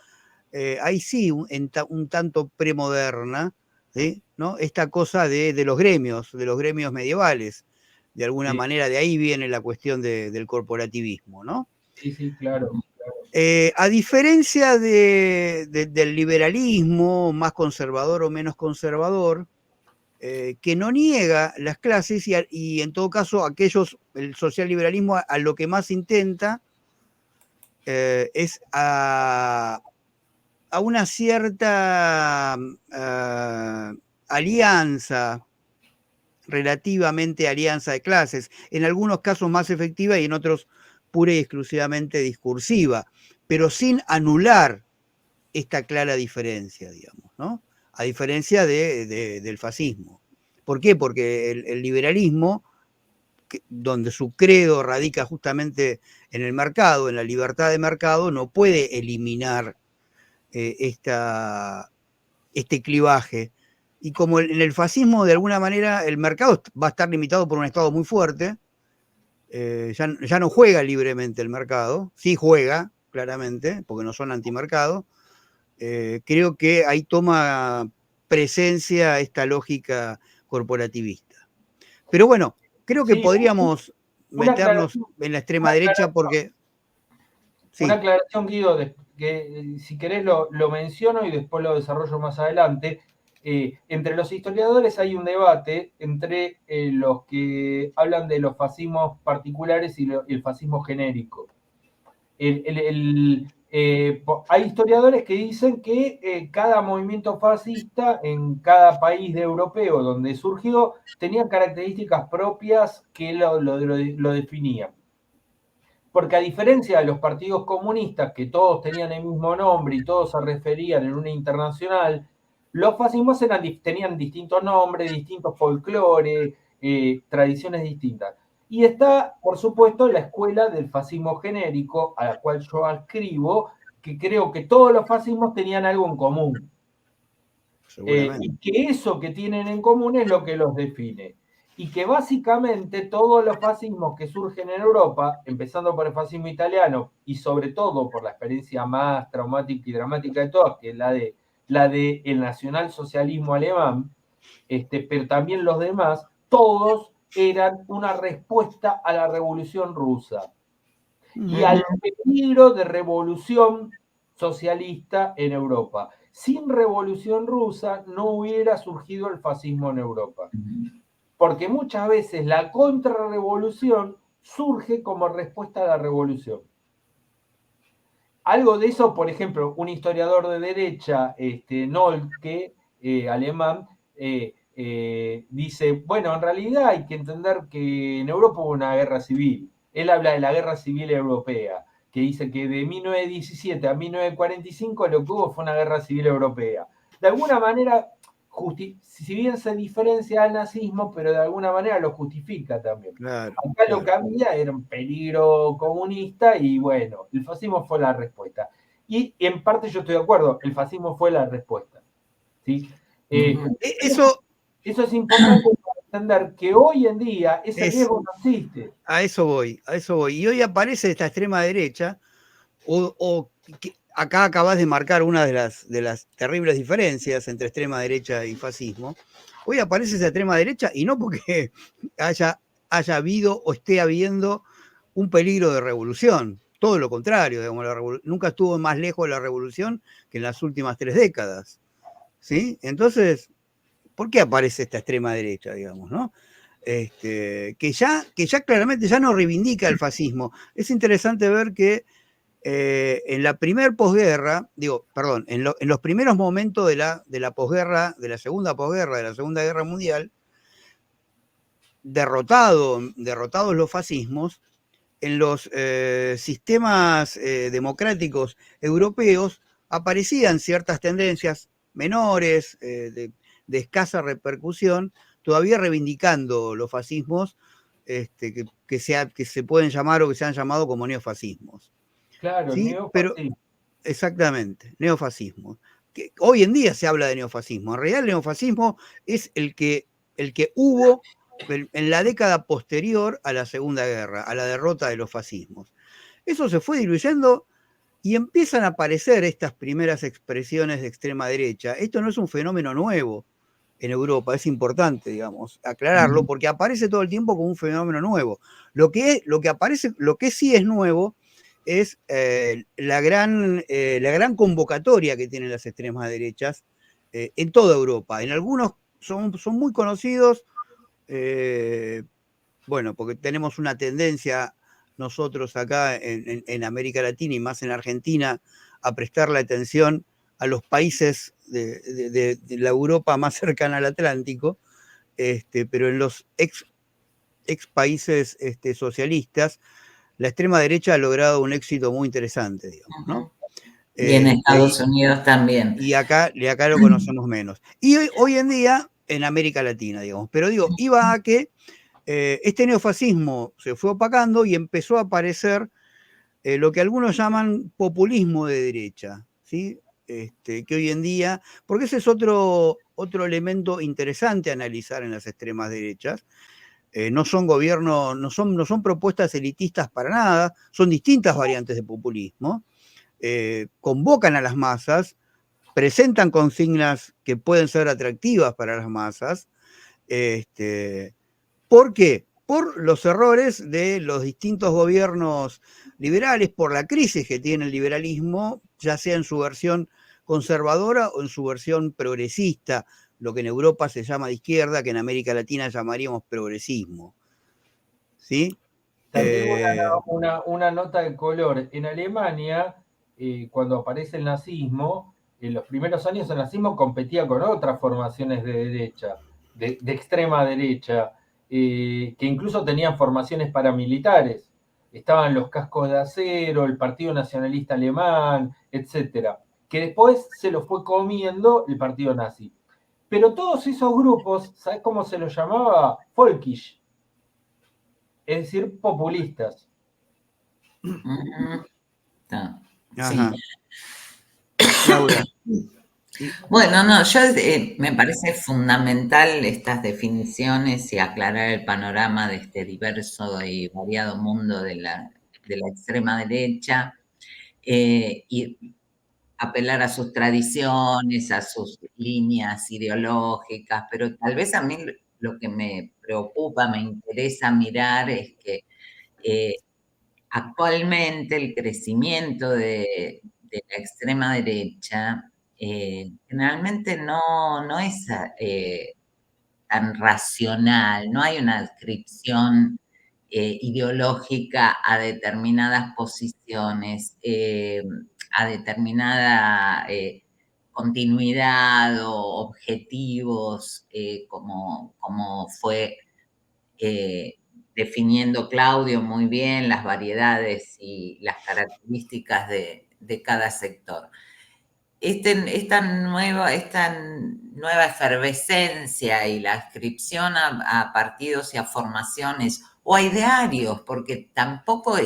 ahí sí, un tanto premoderna, ¿sí? ¿No? Esta cosa de los gremios medievales. De alguna Sí, manera, de ahí viene la cuestión del corporativismo, ¿no? sí, claro. A diferencia del liberalismo, más conservador o menos conservador, que no niega las clases y en todo caso el socialliberalismo a lo que más intenta es a una cierta alianza, relativamente alianza de clases, en algunos casos más efectiva y en otros pura y exclusivamente discursiva, pero sin anular esta clara diferencia, digamos, ¿no? A diferencia del fascismo. ¿Por qué? Porque el liberalismo, donde su credo radica justamente en el mercado, en la libertad de mercado, no puede eliminar este clivaje. Y como en el fascismo, de alguna manera, el mercado va a estar limitado por un Estado muy fuerte, ya no juega libremente el mercado, sí juega, claramente, porque no son antimercado. Creo que ahí toma presencia esta lógica corporativista. Pero bueno, creo que Sí, podríamos una meternos en la extrema derecha porque... Una Sí, aclaración, Guido, que si querés lo menciono y después lo desarrollo más adelante. Entre los historiadores hay un debate entre los que hablan de los fascismos particulares y el fascismo genérico. Hay historiadores que dicen que cada movimiento fascista en cada país europeo donde surgió tenía características propias que lo definían. Porque a diferencia de los partidos comunistas, que todos tenían el mismo nombre y todos se referían en una internacional, los fascismos tenían distintos nombres, distintos folclore, tradiciones distintas. Y está, por supuesto, la escuela del fascismo genérico, a la cual yo adscribo, que creo que todos los fascismos tenían algo en común. seguramente. Y que eso que tienen en común es lo que los define. y que básicamente todos los fascismos que surgen en Europa, empezando por el fascismo italiano y sobre todo por la experiencia más traumática y dramática de todas, que es la de el nacionalsocialismo alemán, pero también los demás, todos eran una respuesta a la Revolución Rusa y al peligro de revolución socialista en Europa. Sin Revolución Rusa no hubiera surgido el fascismo en Europa. Porque muchas veces la contrarrevolución surge como respuesta a la revolución. Algo de eso, por ejemplo, un historiador de derecha, Nolke, alemán, dice, bueno, en realidad hay que entender que en Europa hubo una guerra civil. Él habla de la guerra civil europea, que dice que de 1917 a 1945 lo que hubo fue una guerra civil europea. De alguna manera, si bien se diferencia al nazismo, pero de alguna manera lo justifica también. Claro, acá lo que había era un peligro comunista y bueno, el fascismo fue la respuesta. Y en parte yo estoy de acuerdo, el fascismo fue la respuesta. ¿Sí? Eso es importante para entender que hoy en día ese riesgo no existe. A eso voy. Y hoy aparece esta extrema derecha, acá acabas de marcar una de las terribles diferencias entre extrema derecha y fascismo. Hoy aparece esa extrema derecha y no porque haya habido o esté habiendo un peligro de revolución. Todo lo contrario, digamos, nunca estuvo más lejos de la revolución que en las últimas 3 décadas. ¿Sí? Entonces, ¿por qué aparece esta extrema derecha, digamos, ¿no? Que ya claramente ya no reivindica el fascismo. Es interesante ver que en la primer posguerra, en los primeros momentos de la posguerra, de la segunda posguerra, de la Segunda Guerra Mundial, derrotados los fascismos, en los sistemas democráticos europeos aparecían ciertas tendencias menores, de escasa repercusión, todavía reivindicando los fascismos que se pueden llamar o que se han llamado como neofascismos. Claro, ¿sí? neofascismo. Pero, exactamente, neofascismo. Que hoy en día se habla de neofascismo. En realidad el neofascismo es el que hubo en la década posterior a la Segunda Guerra, a la derrota de los fascismos. Eso se fue diluyendo y empiezan a aparecer estas primeras expresiones de extrema derecha. Esto no es un fenómeno nuevo en Europa, es importante, digamos, aclararlo, porque aparece todo el tiempo como un fenómeno nuevo. Lo que sí es nuevo es la gran convocatoria que tienen las extremas derechas en toda Europa. En algunos son muy conocidos, porque tenemos una tendencia nosotros acá en América Latina y más en Argentina a prestarle atención a los países de la Europa más cercana al Atlántico, pero en los ex países socialistas, la extrema derecha ha logrado un éxito muy interesante, digamos, ¿no? Y en Estados Unidos también. Y acá lo conocemos menos. Y hoy en día, en América Latina, digamos. Pero iba a que este neofascismo se fue opacando y empezó a aparecer lo que algunos llaman populismo de derecha, ¿sí? Que hoy en día, porque ese es otro elemento interesante a analizar en las extremas derechas. No son gobiernos, no son propuestas elitistas para nada, son distintas variantes de populismo. Convocan a las masas, presentan consignas que pueden ser atractivas para las masas. ¿Por qué? Por los errores de los distintos gobiernos liberales, por la crisis que tiene el liberalismo, ya sea en su versión conservadora o en su versión progresista, lo que en Europa se llama de izquierda, que en América Latina llamaríamos progresismo. ¿Sí? Tengo una nota de color. En Alemania, cuando aparece el nazismo, en los primeros años el nazismo competía con otras formaciones de derecha, de extrema derecha, que incluso tenían formaciones paramilitares. Estaban los cascos de acero, el Partido Nacionalista Alemán, etcétera, que después se los fue comiendo el partido nazi. Pero todos esos grupos, ¿sabes cómo se los llamaba? Folkisch. Es decir, populistas. No. Ajá. Sí. Laura. Bueno, no, yo me parece fundamental estas definiciones y aclarar el panorama de este diverso y variado mundo de la extrema derecha, y apelar a sus tradiciones, a sus líneas ideológicas, pero tal vez a mí lo que me preocupa, me interesa mirar es que actualmente el crecimiento de la extrema derecha generalmente no es tan racional, no hay una adscripción ideológica a determinadas posiciones, a determinada continuidad o objetivos, como fue eh, definiendo Claudio muy bien las variedades y las características de cada sector. Esta nueva efervescencia y la adscripción a partidos y a formaciones o a idearios, porque tampoco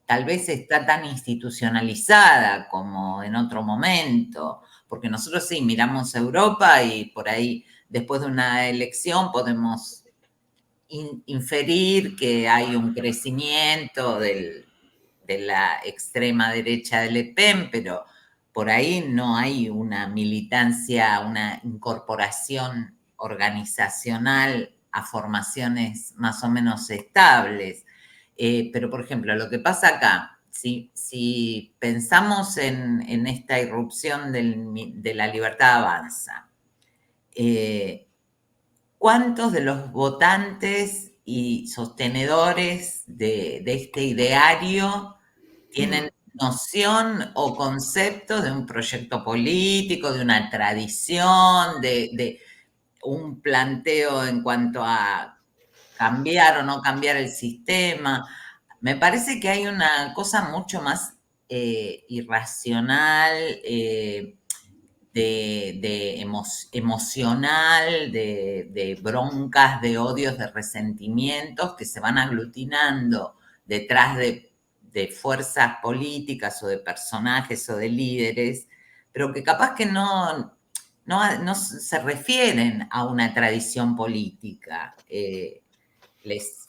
tal vez está tan institucionalizada como en otro momento, porque nosotros sí miramos Europa y por ahí después de una elección podemos inferir que hay un crecimiento de la extrema derecha de Le Pen, pero por ahí no hay una militancia, una incorporación organizacional a formaciones más o menos estables. Pero, por ejemplo, lo que pasa acá, si pensamos en esta irrupción de la libertad avanza, ¿cuántos de los votantes y sostenedores de este ideario tienen noción o concepto de un proyecto político, de una tradición, de un planteo en cuanto a cambiar o no cambiar el sistema? Me parece que hay una cosa mucho más irracional, emocional, de broncas, de odios, de resentimientos que se van aglutinando detrás de fuerzas políticas o de personajes o de líderes, pero que capaz que no se refieren a una tradición política.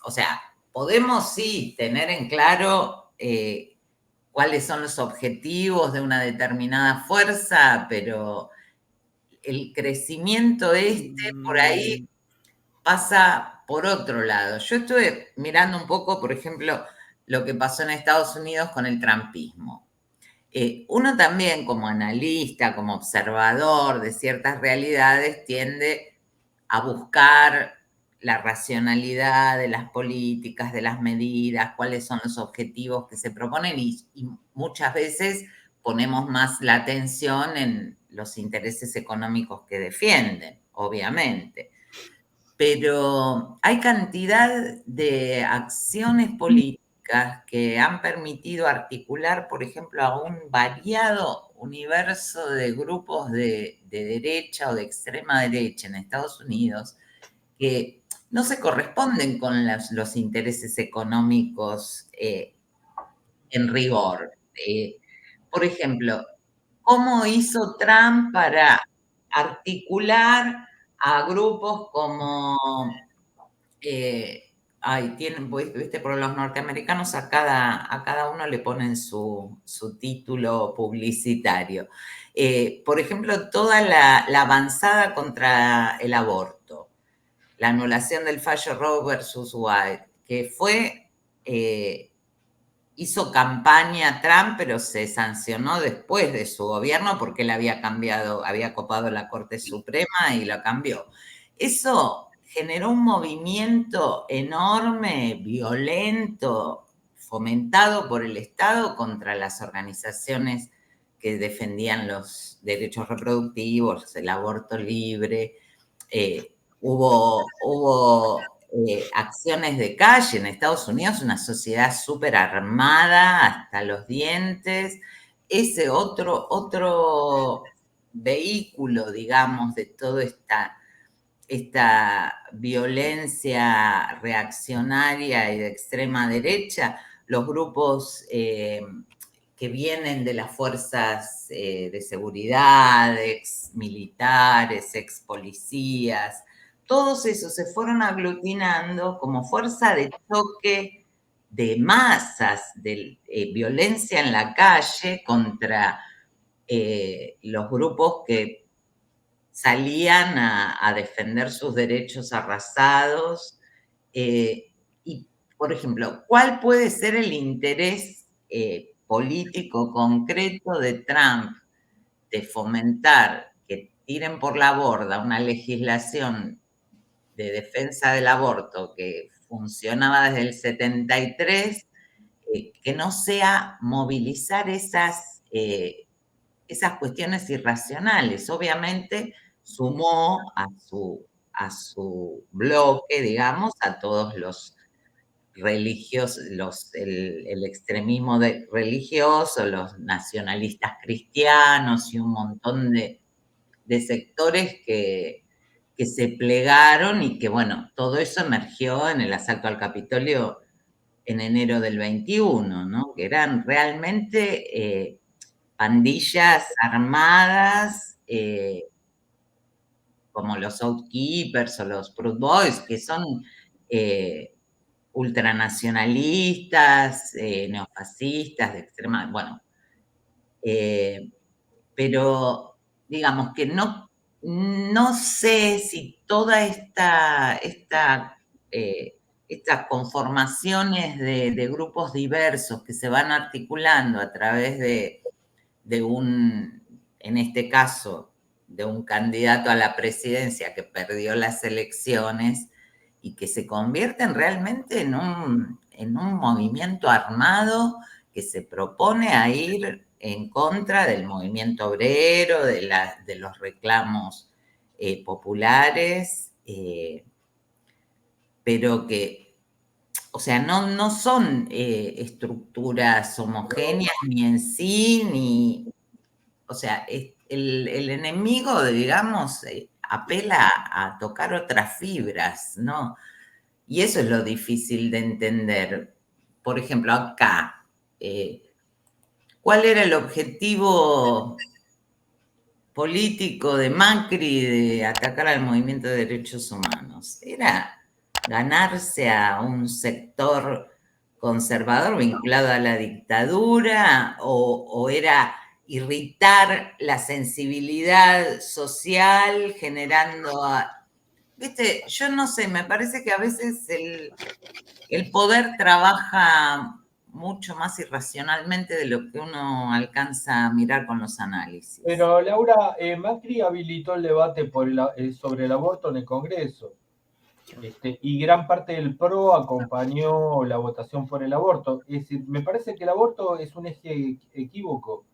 O sea, podemos sí tener en claro cuáles son los objetivos de una determinada fuerza, pero el crecimiento por ahí pasa por otro lado. Yo estuve mirando un poco, por ejemplo, lo que pasó en Estados Unidos con el trumpismo. Uno también como analista, como observador de ciertas realidades, tiende a buscar la racionalidad de las políticas, de las medidas, cuáles son los objetivos que se proponen y muchas veces ponemos más la atención en los intereses económicos que defienden, obviamente. Pero hay cantidad de acciones políticas que han permitido articular, por ejemplo, a un variado universo de grupos de derecha o de extrema derecha en Estados Unidos que no se corresponden con los intereses económicos en rigor. Por ejemplo, ¿cómo hizo Trump para articular a grupos como, viste, por los norteamericanos a cada uno le ponen su título publicitario? Por ejemplo, toda la avanzada contra el aborto, la anulación del fallo Roe versus Wade, que hizo campaña Trump, pero se sancionó después de su gobierno porque él había copado la Corte Suprema y lo cambió. Eso generó un movimiento enorme, violento, fomentado por el Estado contra las organizaciones que defendían los derechos reproductivos, el aborto libre. Hubo acciones de calle en Estados Unidos, una sociedad súper armada hasta los dientes. Ese otro vehículo, digamos, de toda esta violencia reaccionaria y de extrema derecha, los grupos que vienen de las fuerzas de seguridad, ex militares, ex policías, todos esos se fueron aglutinando como fuerza de choque de masas, de violencia en la calle contra los grupos que salían a defender sus derechos arrasados. Y, por ejemplo, ¿cuál puede ser el interés político concreto de Trump de fomentar que tiren por la borda una legislación de defensa del aborto que funcionaba desde el 73, que no sea movilizar esas cuestiones irracionales? Obviamente sumó a su bloque, digamos, a todos los religiosos, el extremismo religioso, los nacionalistas cristianos y un montón de sectores que se plegaron y que, bueno, todo eso emergió en el asalto al Capitolio en enero del 21, ¿no? Que eran realmente pandillas armadas, como los Outkeepers o los Proud Boys, que son ultranacionalistas, neofascistas, de extrema, bueno, pero digamos que no sé si toda estas conformaciones de grupos diversos que se van articulando a través de en este caso, de un candidato a la presidencia que perdió las elecciones y que se convierten realmente en un movimiento armado que se propone a ir en contra del movimiento obrero, de los reclamos populares, pero que, o sea, no son estructuras homogéneas ni en sí, ni, o sea, el enemigo, digamos, apela a tocar otras fibras, ¿no? Y eso es lo difícil de entender. Por ejemplo, acá, ¿cuál era el objetivo político de Macri de atacar al movimiento de derechos humanos? Era ganarse a un sector conservador vinculado a la dictadura, o era irritar la sensibilidad social generando viste, yo no sé, me parece que a veces el poder trabaja mucho más irracionalmente de lo que uno alcanza a mirar con los análisis. Pero Laura, Macri habilitó el debate sobre el aborto en el Congreso. Y gran parte del PRO acompañó la votación por el aborto. Es decir, me parece que el aborto es un eje equívoco.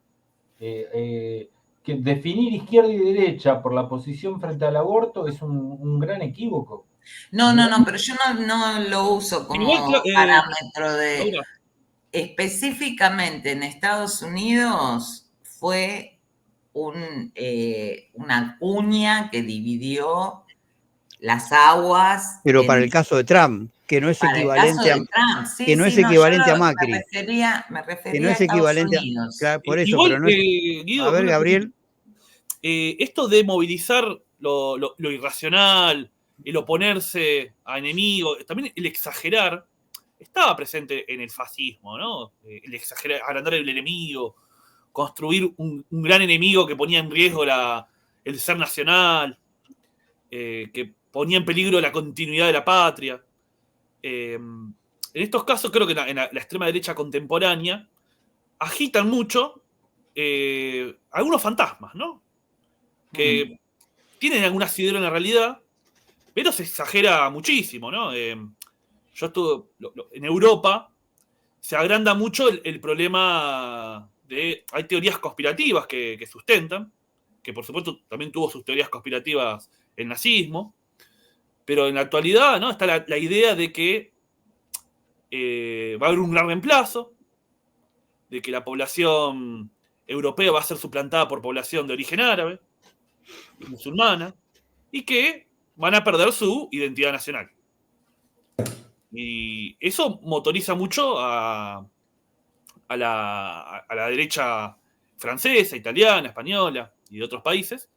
Que definir izquierda y derecha por la posición frente al aborto es un gran equívoco. No, pero yo no lo uso como parámetro de... Laura. Específicamente en Estados Unidos fue una cuña que dividió las aguas. Pero para el caso de Trump, que no es equivalente a Macri. Me refería que no es equivalente a Estados Unidos. Claro, por eso, igual, pero no es... Guido, a ver, Gabriel. Esto de movilizar lo irracional, el oponerse a enemigos, también el exagerar, estaba presente en el fascismo, ¿no? El exagerar, agrandar el enemigo, construir un gran enemigo que ponía en riesgo el ser nacional, que ponía en peligro la continuidad de la patria. En estos casos, creo que en la extrema derecha contemporánea agitan mucho algunos fantasmas, ¿no? Que tienen algún asidero en la realidad, pero se exagera muchísimo, ¿no? Yo estuve en Europa, se agranda mucho el problema de... Hay teorías conspirativas que sustentan, que por supuesto también tuvo sus teorías conspirativas el nazismo, pero en la actualidad, ¿no? Está la idea de que va a haber un gran reemplazo, de que la población europea va a ser suplantada por población de origen árabe, musulmana, y que van a perder su identidad nacional. Y eso motoriza mucho a a la derecha francesa, italiana, española y de otros países,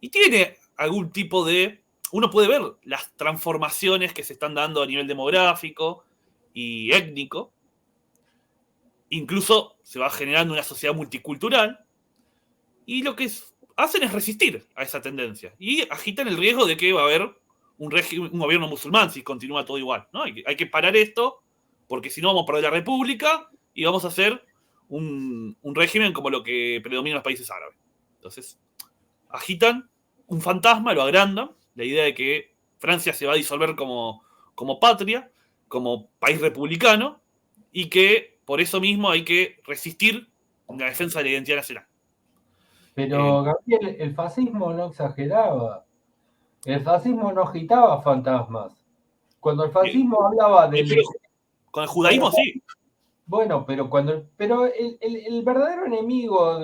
y tiene algún tipo de... Uno puede ver las transformaciones que se están dando a nivel demográfico y étnico. Incluso se va generando una sociedad multicultural, y lo que hacen es resistir a esa tendencia y agitan el riesgo de que va a haber un gobierno musulmán si continúa todo igual, ¿no? Hay que parar esto, porque si no vamos a perder la república y vamos a hacer un régimen como lo que predomina en los países árabes. Entonces, agitan un fantasma, lo agrandan, la idea de que Francia se va a disolver como patria, como país republicano, y que por eso mismo hay que resistir en la defensa de la identidad nacional. Pero, Gabriel, el fascismo no exageraba. El fascismo no agitaba fantasmas. Cuando el fascismo hablaba del... Con el judaísmo sí. Bueno, pero el verdadero enemigo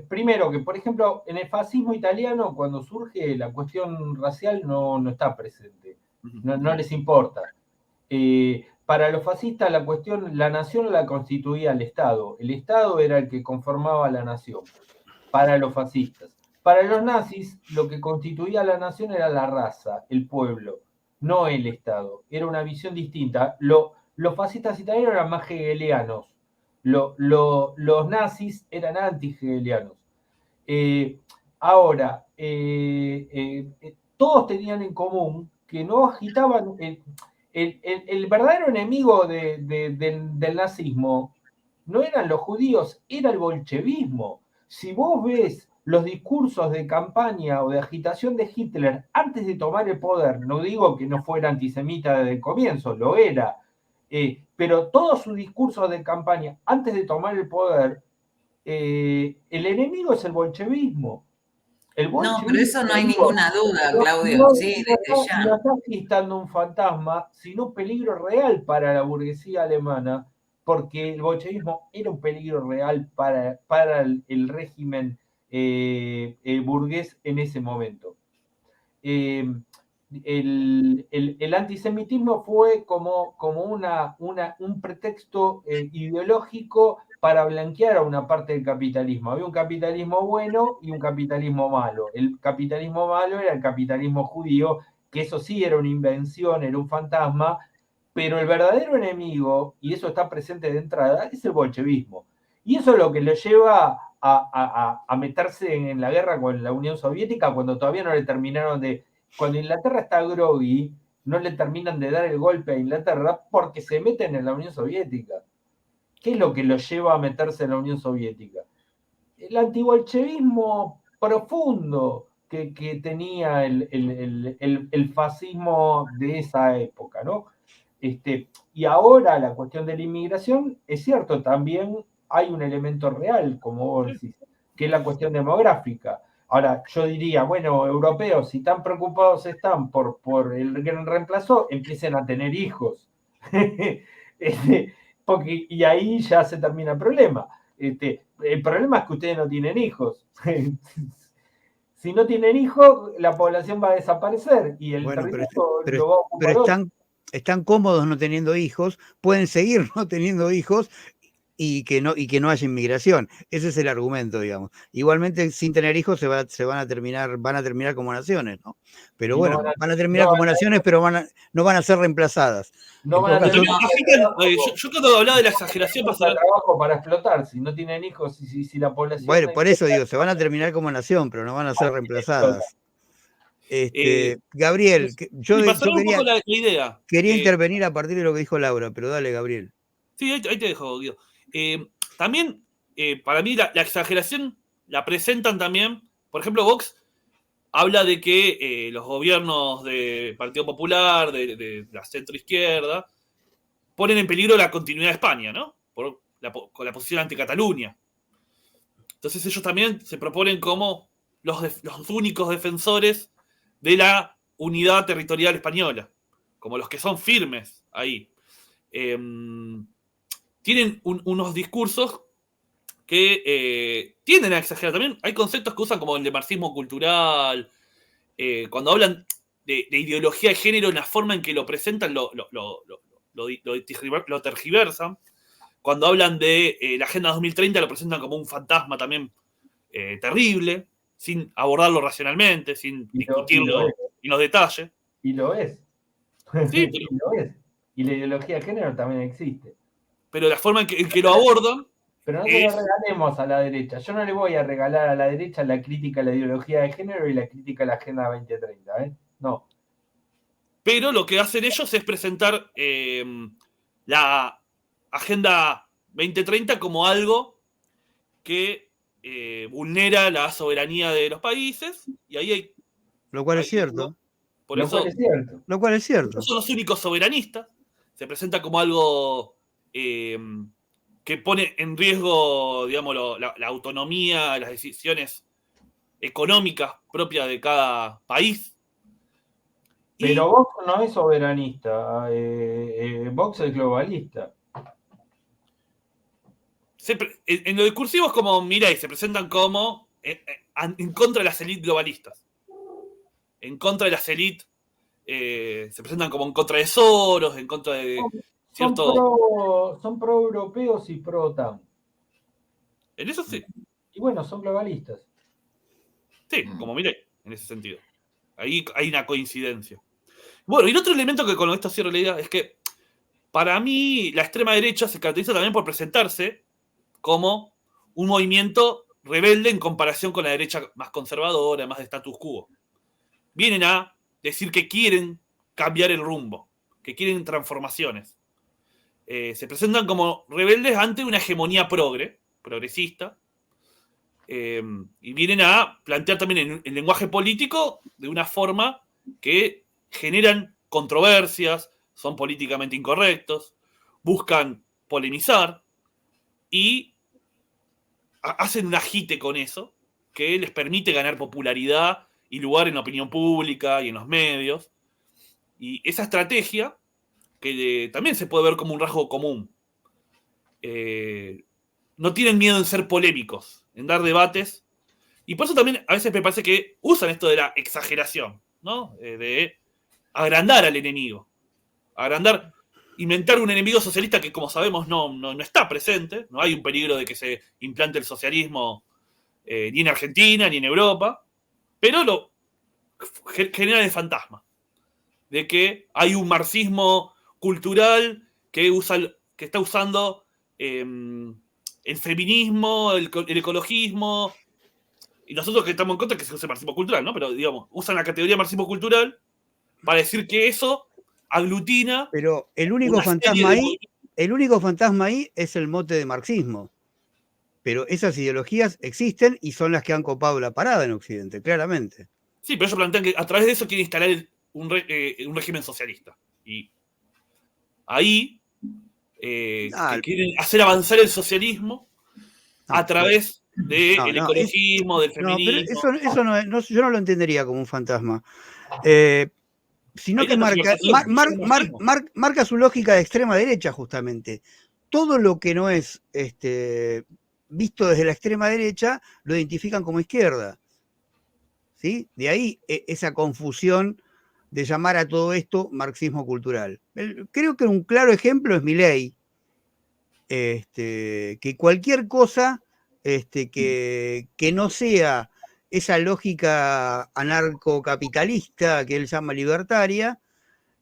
primero que, por ejemplo, en el fascismo italiano, cuando surge la cuestión racial no está presente, no les importa. Para los fascistas la nación la constituía el Estado era el que conformaba la nación, para los fascistas. Para los nazis, lo que constituía la nación era la raza, el pueblo, no el Estado. Era una visión distinta. Los fascistas italianos eran más hegelianos. Los nazis eran anti-hegelianos. Ahora, todos tenían en común que no agitaban... El verdadero enemigo del nazismo no eran los judíos, era el bolchevismo. Si vos ves los discursos de campaña o de agitación de Hitler antes de tomar el poder, no digo que no fuera antisemita desde el comienzo, lo era, pero todos sus discursos de campaña antes de tomar el poder, el enemigo es el bolchevismo. No, pero eso no hay ninguna duda, Claudio. Sí, desde ya. No está agitando un fantasma, sino un peligro real para la burguesía alemana, porque el bolchevismo era un peligro real para el régimen burgués en ese momento. El antisemitismo fue como un pretexto ideológico para blanquear a una parte del capitalismo. Había un capitalismo bueno y un capitalismo malo. El capitalismo malo era el capitalismo judío, que eso sí era una invención, era un fantasma, pero el verdadero enemigo, y eso está presente de entrada, es el bolchevismo. Y eso es lo que lo lleva a meterse en la guerra con la Unión Soviética cuando todavía no le terminaron de... Cuando Inglaterra está groggy, no le terminan de dar el golpe a Inglaterra porque se meten en la Unión Soviética. ¿Qué es lo que lo lleva a meterse en la Unión Soviética? El antibolchevismo profundo que tenía el fascismo de esa época, ¿no? Y ahora la cuestión de la inmigración, es cierto, también hay un elemento real, como vos decís, que es la cuestión demográfica. Ahora, yo diría, bueno, europeos, si tan preocupados están por el gran reemplazo, empiecen a tener hijos. Y ahí ya se termina el problema. El problema es que ustedes no tienen hijos. Si no tienen hijos, la población va a desaparecer y el territorio lo va a ocupar pero están cómodos no teniendo hijos, pueden seguir no teniendo hijos y que no haya inmigración. Ese es el argumento, digamos. Igualmente, sin tener hijos van a terminar como naciones, ¿no? Pero bueno, van a terminar como naciones, pero no van a ser reemplazadas. No van a tener yo cuando hablaba de la exageración trabajo para explotar, si no tienen hijos, si la población... Bueno, por eso digo, se van a terminar como nación, pero no van a ser reemplazadas. Gabriel, yo quería, la idea. Quería intervenir a partir de lo que dijo Laura, pero dale, Gabriel. Sí, ahí te dejo, Guido. También, para mí, la exageración la presentan también, por ejemplo, Vox habla de que los gobiernos del Partido Popular, de la centroizquierda, ponen en peligro la continuidad de España, ¿no? Con la posición anti-Cataluña. Entonces ellos también se proponen como los únicos defensores de la unidad territorial española, como los que son firmes ahí. Tienen unos discursos que tienden a exagerar. También hay conceptos que usan como el de marxismo cultural. Cuando hablan de ideología de género, en la forma en que lo presentan, lo tergiversan. Cuando hablan de la Agenda 2030 lo presentan como un fantasma también terrible, sin abordarlo racionalmente, sin discutirlo en los detalles. Y lo es. Sí, Y lo es. Y la ideología de género también existe. pero la forma en que lo abordan. Pero no se lo regalemos a la derecha. Yo no le voy a regalar a la derecha la crítica a la ideología de género y la crítica a la Agenda 2030. No. Pero lo que hacen ellos es presentar la Agenda 2030 como algo que vulnera la soberanía de los países, y ahí hay... Lo cual es cierto. Por eso Lo cual es cierto. son los únicos soberanistas. Se presenta como algo que pone en riesgo, digamos, la autonomía, las decisiones económicas propias de cada país. Pero Vox no es soberanista, Vox es globalista. En lo discursivo es como Milei, se presentan como en contra de las élites globalistas. En contra de las élites, se presentan como en contra de Soros, en contra de cierto... Son pro-europeos y pro-OTAN. En eso sí. Y bueno, son globalistas. Sí, como Milei, en ese sentido. Ahí hay una coincidencia. Bueno, y el otro elemento que con esto cierro la idea es que para mí la extrema derecha se caracteriza también por presentarse como un movimiento rebelde en comparación con la derecha más conservadora, más de status quo. Vienen a decir que quieren cambiar el rumbo, que quieren transformaciones. Se presentan como rebeldes ante una hegemonía progresista, y vienen a plantear también el lenguaje político de una forma que generan controversias, son políticamente incorrectos, buscan polemizar y hacen un agite con eso que les permite ganar popularidad y lugar en la opinión pública y en los medios. Y esa estrategia, que también se puede ver como un rasgo común, no tienen miedo en ser polémicos, en dar debates, y por eso también a veces me parece que usan esto de la exageración, ¿no? De agrandar al enemigo, inventar un enemigo socialista que, como sabemos, no está presente, no hay un peligro de que se implante el socialismo ni en Argentina ni en Europa, pero lo genera el fantasma de que hay un marxismo cultural que está usando el feminismo, el ecologismo, y nosotros que estamos en contra de que se use marxismo cultural, ¿no? Pero, digamos, usan la categoría marxismo cultural para decir que eso aglutina. Pero el único fantasma ahí es el mote de marxismo. Pero esas ideologías existen y son las que han copado la parada en Occidente, claramente. Sí, pero ellos plantean que a través de eso quieren instalar un régimen socialista. Y ahí que quieren hacer avanzar el socialismo a través del ecologismo, del feminismo. Pero eso yo no lo entendería como un fantasma. Sino que marca su lógica de extrema derecha, justamente. Todo lo que no es visto desde la extrema derecha lo identifican como izquierda. ¿Sí? De ahí esa confusión de llamar a todo esto marxismo cultural. Creo que un claro ejemplo es Milei, que cualquier cosa que no sea esa lógica anarcocapitalista que él llama libertaria,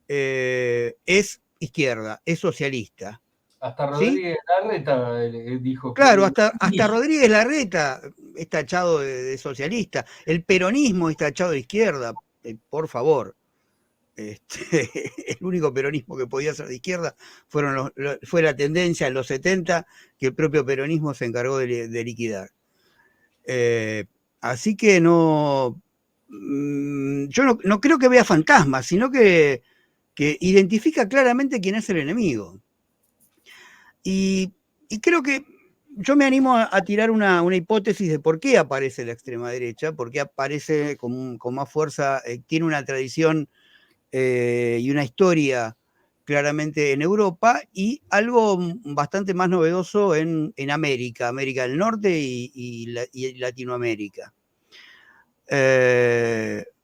es izquierda, es socialista. Hasta Rodríguez Larreta dijo que... Claro, hasta Rodríguez Larreta es tachado de socialista. El peronismo es tachado de izquierda, por favor. El único peronismo que podía ser de izquierda fue la tendencia en los 70 que el propio peronismo se encargó de liquidar. Así que yo no creo que vea fantasmas, sino que identifica claramente quién es el enemigo. Y creo que yo me animo a tirar una hipótesis de por qué aparece la extrema derecha, por qué aparece con más fuerza, tiene una tradición y una historia claramente en Europa, y algo bastante más novedoso en América del Norte y Latinoamérica.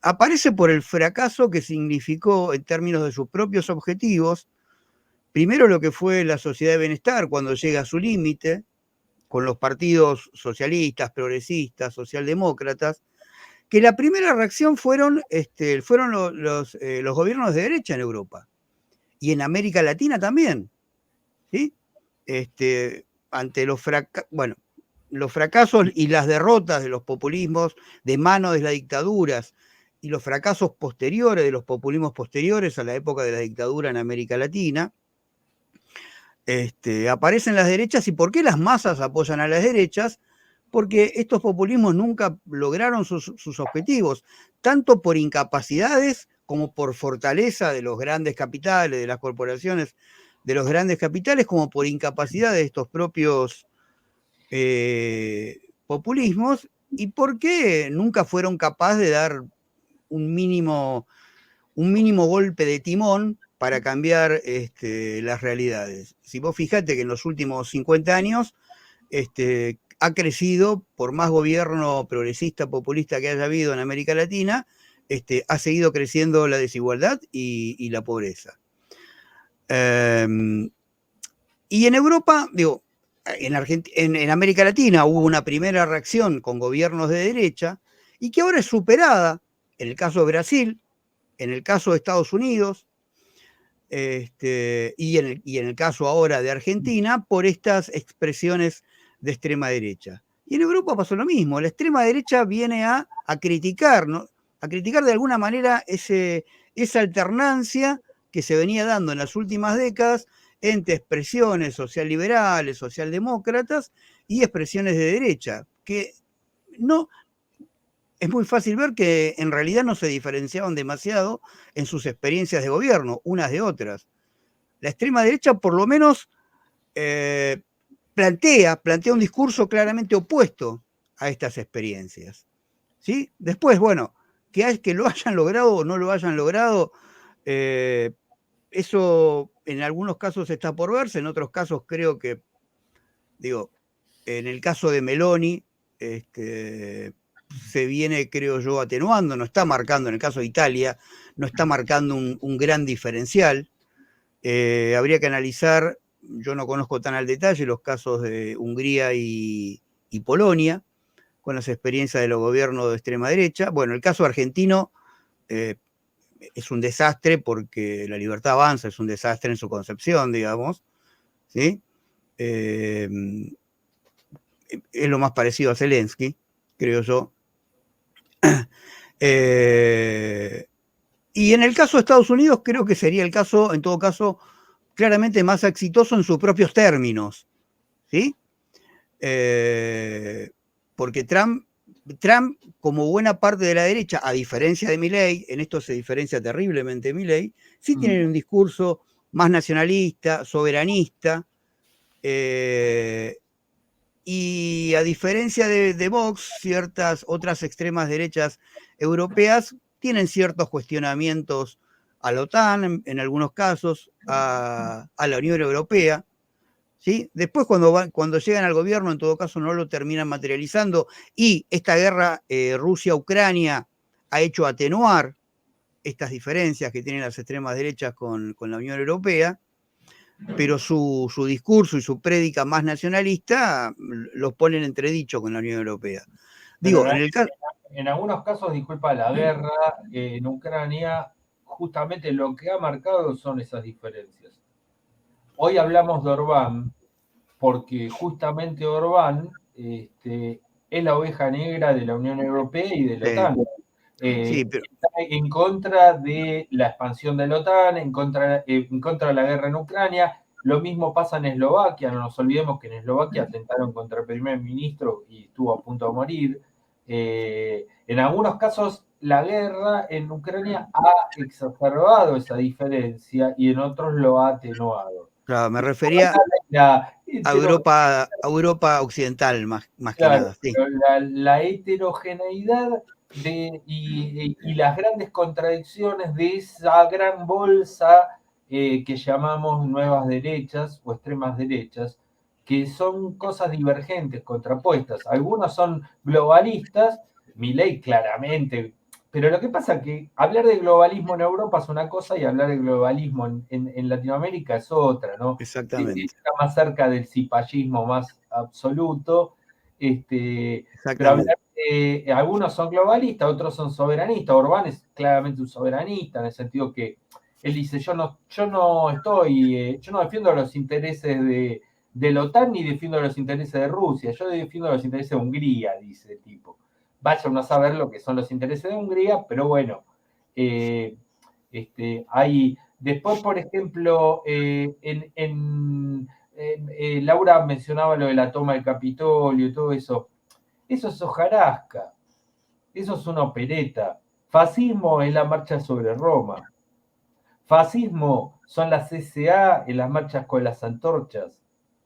Aparece por el fracaso que significó en términos de sus propios objetivos primero lo que fue la sociedad de bienestar cuando llega a su límite, con los partidos socialistas, progresistas, socialdemócratas, que la primera reacción fueron los gobiernos de derecha en Europa y en América Latina también, ¿sí? Ante los fracasos y las derrotas de los populismos de mano de las dictaduras y los fracasos posteriores de los populismos posteriores a la época de la dictadura en América Latina, aparecen las derechas. ¿Y por qué las masas apoyan a las derechas? Porque estos populismos nunca lograron sus objetivos, tanto por incapacidades como por fortaleza de los grandes capitales, de las corporaciones de los grandes capitales, como por incapacidad de estos propios populismos, y porque nunca fueron capaces de dar un mínimo golpe de timón para cambiar las realidades. Si vos fijate que en los últimos 50 años ha crecido, por más gobierno progresista, populista que haya habido en América Latina, ha seguido creciendo la desigualdad y la pobreza. Y en Europa, digo, en América Latina hubo una primera reacción con gobiernos de derecha y que ahora es superada, en el caso de Brasil, en el caso de Estados Unidos, y en el caso ahora de Argentina, por estas expresiones de extrema derecha. Y en Europa pasó lo mismo. La extrema derecha viene a criticar, ¿no? A criticar de alguna manera esa alternancia que se venía dando en las últimas décadas entre expresiones socialliberales, socialdemócratas y expresiones de derecha, que no... Es muy fácil ver que en realidad no se diferenciaban demasiado en sus experiencias de gobierno, unas de otras. La extrema derecha por lo menos plantea un discurso claramente opuesto a estas experiencias, ¿sí? Después, bueno, que lo hayan logrado o no lo hayan logrado, eso en algunos casos está por verse, en otros casos creo que, digo, en el caso de Meloni, se viene, creo yo, atenuando, no está marcando, en el caso de Italia, no está marcando un gran diferencial. Habría que analizar, yo no conozco tan al detalle los casos de Hungría y Polonia, con las experiencias de los gobiernos de extrema derecha. Bueno, el caso argentino es un desastre porque la Libertad Avanza es un desastre en su concepción, digamos, ¿sí? Es lo más parecido a Zelensky, creo yo. Y en el caso de Estados Unidos creo que sería el caso, en todo caso, claramente más exitoso en sus propios términos, ¿sí? Porque Trump, como buena parte de la derecha, a diferencia de Milei, en esto se diferencia terriblemente de Milei, sí tiene un discurso más nacionalista, soberanista, y a diferencia de Vox, ciertas otras extremas derechas europeas tienen ciertos cuestionamientos a la OTAN, en algunos casos, a la Unión Europea, ¿sí? Después cuando llegan al gobierno, en todo caso, no lo terminan materializando, y esta guerra Rusia-Ucrania ha hecho atenuar estas diferencias que tienen las extremas derechas con la Unión Europea, pero su discurso y su prédica más nacionalista los ponen en entredicho con la Unión Europea. Digo, en algunos casos, disculpa, la guerra en Ucrania, justamente lo que ha marcado son esas diferencias. Hoy hablamos de Orbán, porque justamente Orbán es la oveja negra de la Unión Europea y de la OTAN. Sí, pero... Está en contra de la expansión de la OTAN, en contra de la guerra en Ucrania. Lo mismo pasa en Eslovaquia, no nos olvidemos que en Eslovaquia atentaron contra el primer ministro y estuvo a punto de morir. En algunos casos la guerra en Ucrania ha exacerbado esa diferencia y en otros lo ha atenuado. Claro, me refería a Europa occidental más claro, que nada. Sí. La heterogeneidad y las grandes contradicciones de esa gran bolsa que llamamos nuevas derechas o extremas derechas, que son cosas divergentes, contrapuestas. Algunos son globalistas, Milei claramente Pero lo que pasa es que hablar de globalismo en Europa es una cosa y hablar de globalismo en Latinoamérica es otra, ¿no? Exactamente. Está más cerca del cipallismo más absoluto, pero hablar algunos son globalistas, otros son soberanistas. Orbán es claramente un soberanista, en el sentido que él dice, yo no defiendo los intereses de la OTAN ni defiendo los intereses de Rusia, yo defiendo los intereses de Hungría, dice el tipo. Vaya uno a saber lo que son los intereses de Hungría, pero bueno, hay, después, por ejemplo, Laura mencionaba lo de la toma del Capitolio y todo eso. Eso es hojarasca, eso es una opereta. Fascismo es la marcha sobre Roma. Fascismo son las CCA en las marchas con las antorchas.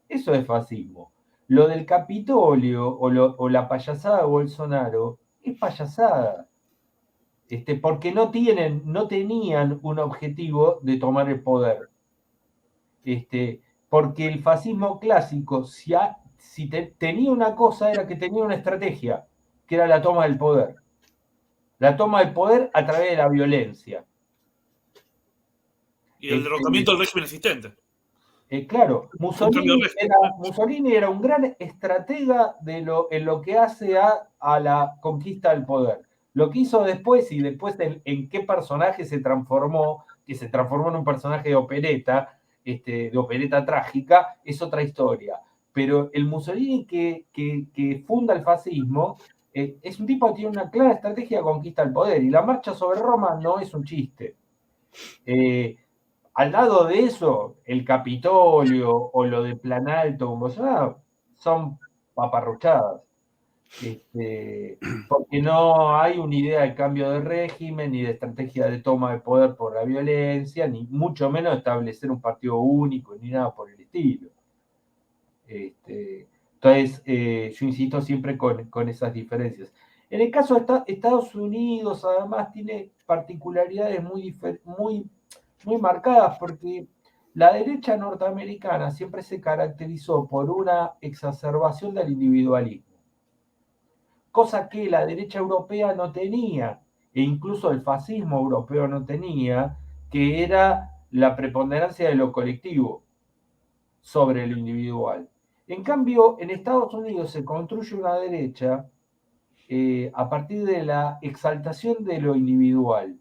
Eso es fascismo. Lo del Capitolio o la payasada de Bolsonaro es payasada. Porque no tenían un objetivo de tomar el poder. Porque el fascismo clásico, si tenía una cosa, era que tenía una estrategia, que era la toma del poder. La toma del poder a través de la violencia. Y el derrocamiento del régimen existente. Claro, Mussolini era un gran estratega en lo que hace a la conquista del poder. Lo que hizo después y después en qué personaje se transformó, que se transformó en un personaje de opereta trágica, es otra historia. Pero el Mussolini que funda el fascismo es un tipo que tiene una clara estrategia de conquista del poder. Y la marcha sobre Roma no es un chiste. Al lado de eso, el Capitolio o lo de Planalto con Bolsonaro son paparruchadas. Porque no hay una idea de cambio de régimen, ni de estrategia de toma de poder por la violencia, ni mucho menos establecer un partido único, ni nada por el estilo. Entonces, yo insisto siempre con esas diferencias. En el caso de Estados Unidos, además, tiene particularidades muy marcadas, porque la derecha norteamericana siempre se caracterizó por una exacerbación del individualismo, cosa que la derecha europea no tenía, e incluso el fascismo europeo no tenía, que era la preponderancia de lo colectivo sobre lo individual. En cambio, en Estados Unidos se construye una derecha a partir de la exaltación de lo individual,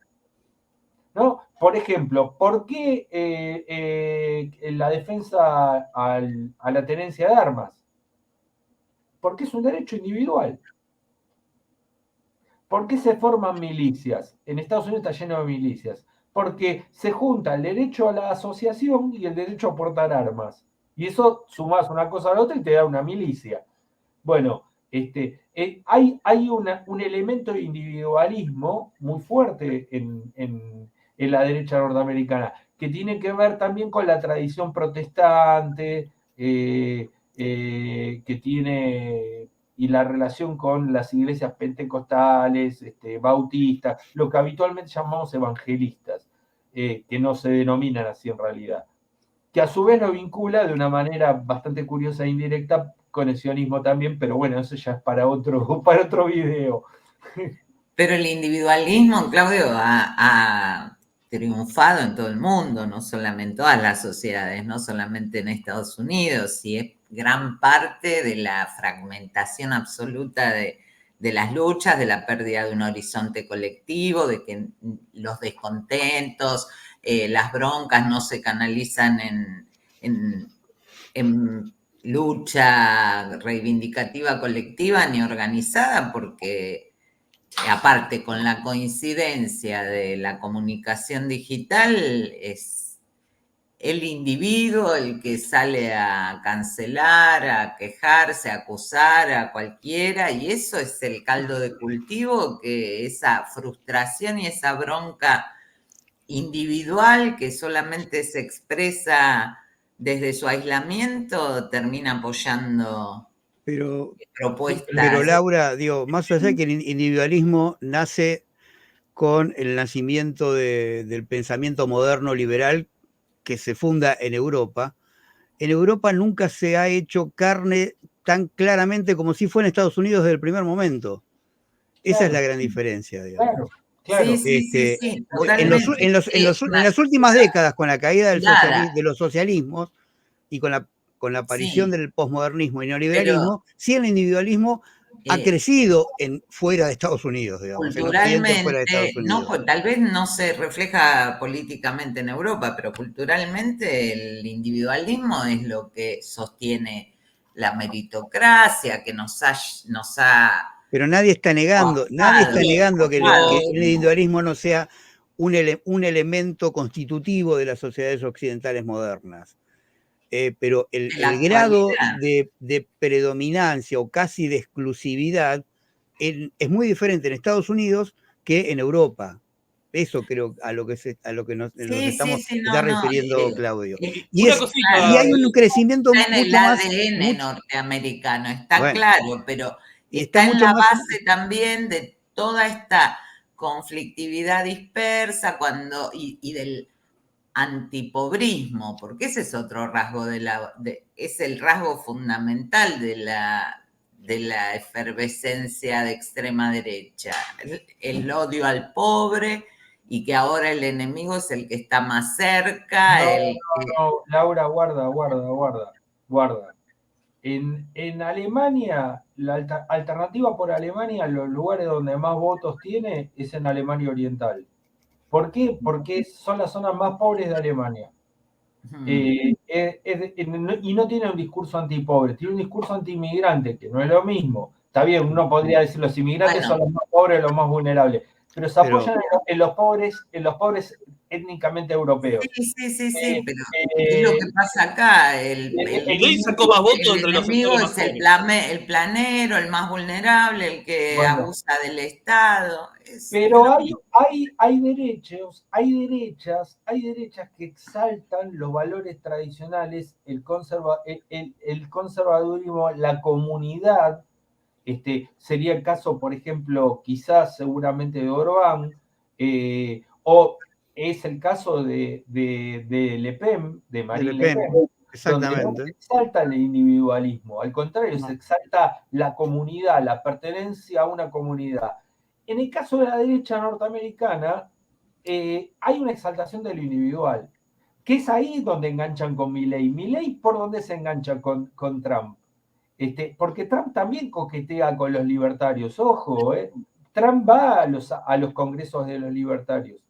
¿no? Por ejemplo, ¿por qué la defensa a la tenencia de armas? Porque es un derecho individual. ¿Por qué se forman milicias? En Estados Unidos está lleno de milicias. Porque se junta el derecho a la asociación y el derecho a portar armas. Y eso sumas una cosa a la otra y te da una milicia. Bueno, hay un elemento de individualismo muy fuerte en la derecha norteamericana, que tiene que ver también con la tradición protestante, que tiene, y la relación con las iglesias pentecostales, bautistas, lo que habitualmente llamamos evangelistas, que no se denominan así en realidad, que a su vez lo vincula de una manera bastante curiosa e indirecta con el sionismo también, pero bueno, eso ya es para otro video. Pero el individualismo, Claudio, ha triunfado en todo el mundo, no solamente en todas las sociedades, no solamente en Estados Unidos, y es gran parte de la fragmentación absoluta de las luchas, de la pérdida de un horizonte colectivo, de que los descontentos, las broncas no se canalizan en lucha reivindicativa colectiva ni organizada, porque aparte con la coincidencia de la comunicación digital es el individuo el que sale a cancelar, a quejarse, a acusar a cualquiera, y eso es el caldo de cultivo, que esa frustración y esa bronca individual que solamente se expresa desde su aislamiento termina apoyando propuestas. Pero Laura, digo, más allá de que el individualismo nace con el nacimiento del pensamiento moderno liberal que se funda en Europa nunca se ha hecho carne tan claramente como si fue en Estados Unidos desde el primer momento. Esa es la gran diferencia, digamos. Claro. Claro. Sí, En totalmente. las últimas décadas, con la caída Clara, de los socialismos y con la aparición sí, del posmodernismo y pero neoliberalismo, sí el individualismo ha eh, crecido fuera de Estados Unidos, digamos, en Occidente fuera de culturalmente, Estados no, Unidos. tal vez no se refleja políticamente en Europa, pero culturalmente el individualismo es lo que sostiene la meritocracia, que nos ha Pero nadie está cooptado, negando que copado. el individualismo no sea un elemento constitutivo de las sociedades occidentales modernas. Pero De la el grado actualidad. de predominancia o casi de exclusividad es muy diferente en Estados Unidos que en Europa. Eso creo a lo que nos Sí, está no, refiriendo Claudio. Y Y, una es, y cosita, hay un crecimiento está en el mucho más, ADN norteamericano, está bueno, claro, pero y está está en mucho la más, base también de toda esta conflictividad dispersa y del antipobrismo, porque ese es otro rasgo es el rasgo fundamental de la efervescencia de extrema derecha, el odio al pobre y que ahora el enemigo es el que está más cerca. No, Laura, guarda. En Alemania, la alternativa por Alemania, los lugares donde más votos tiene es en Alemania Oriental. ¿Por qué? Porque son las zonas más pobres de Alemania. Y no tiene un discurso antipobre, tiene un discurso antiinmigrante, que no es lo mismo. Está bien, uno podría decir los inmigrantes son Bueno, los más pobres, los más vulnerables, pero se pero, apoyan en los pobres étnicamente europeos. sí, pero ¿qué es lo Eh, que pasa acá? Milei sacó más votos El entre los enemigo sectores más es pobres. el planero, el más vulnerable, el que bueno, abusa del Estado. pero hay derechas que exaltan los valores tradicionales, el conservadurismo, la comunidad. Sería el caso, por ejemplo, quizás seguramente de Orbán, o es el caso de Le Pen, de de Le Marine Le Pen, Pen, donde no se exactamente. exalta el individualismo, al contrario, se No. exalta la comunidad, la pertenencia a una comunidad. En el caso de la derecha norteamericana, hay una exaltación de lo individual, que es ahí donde enganchan con Milley. Milley, ¿por dónde se engancha con Trump? Porque Trump también coquetea con los libertarios, ojo, Trump va a los congresos de los libertarios.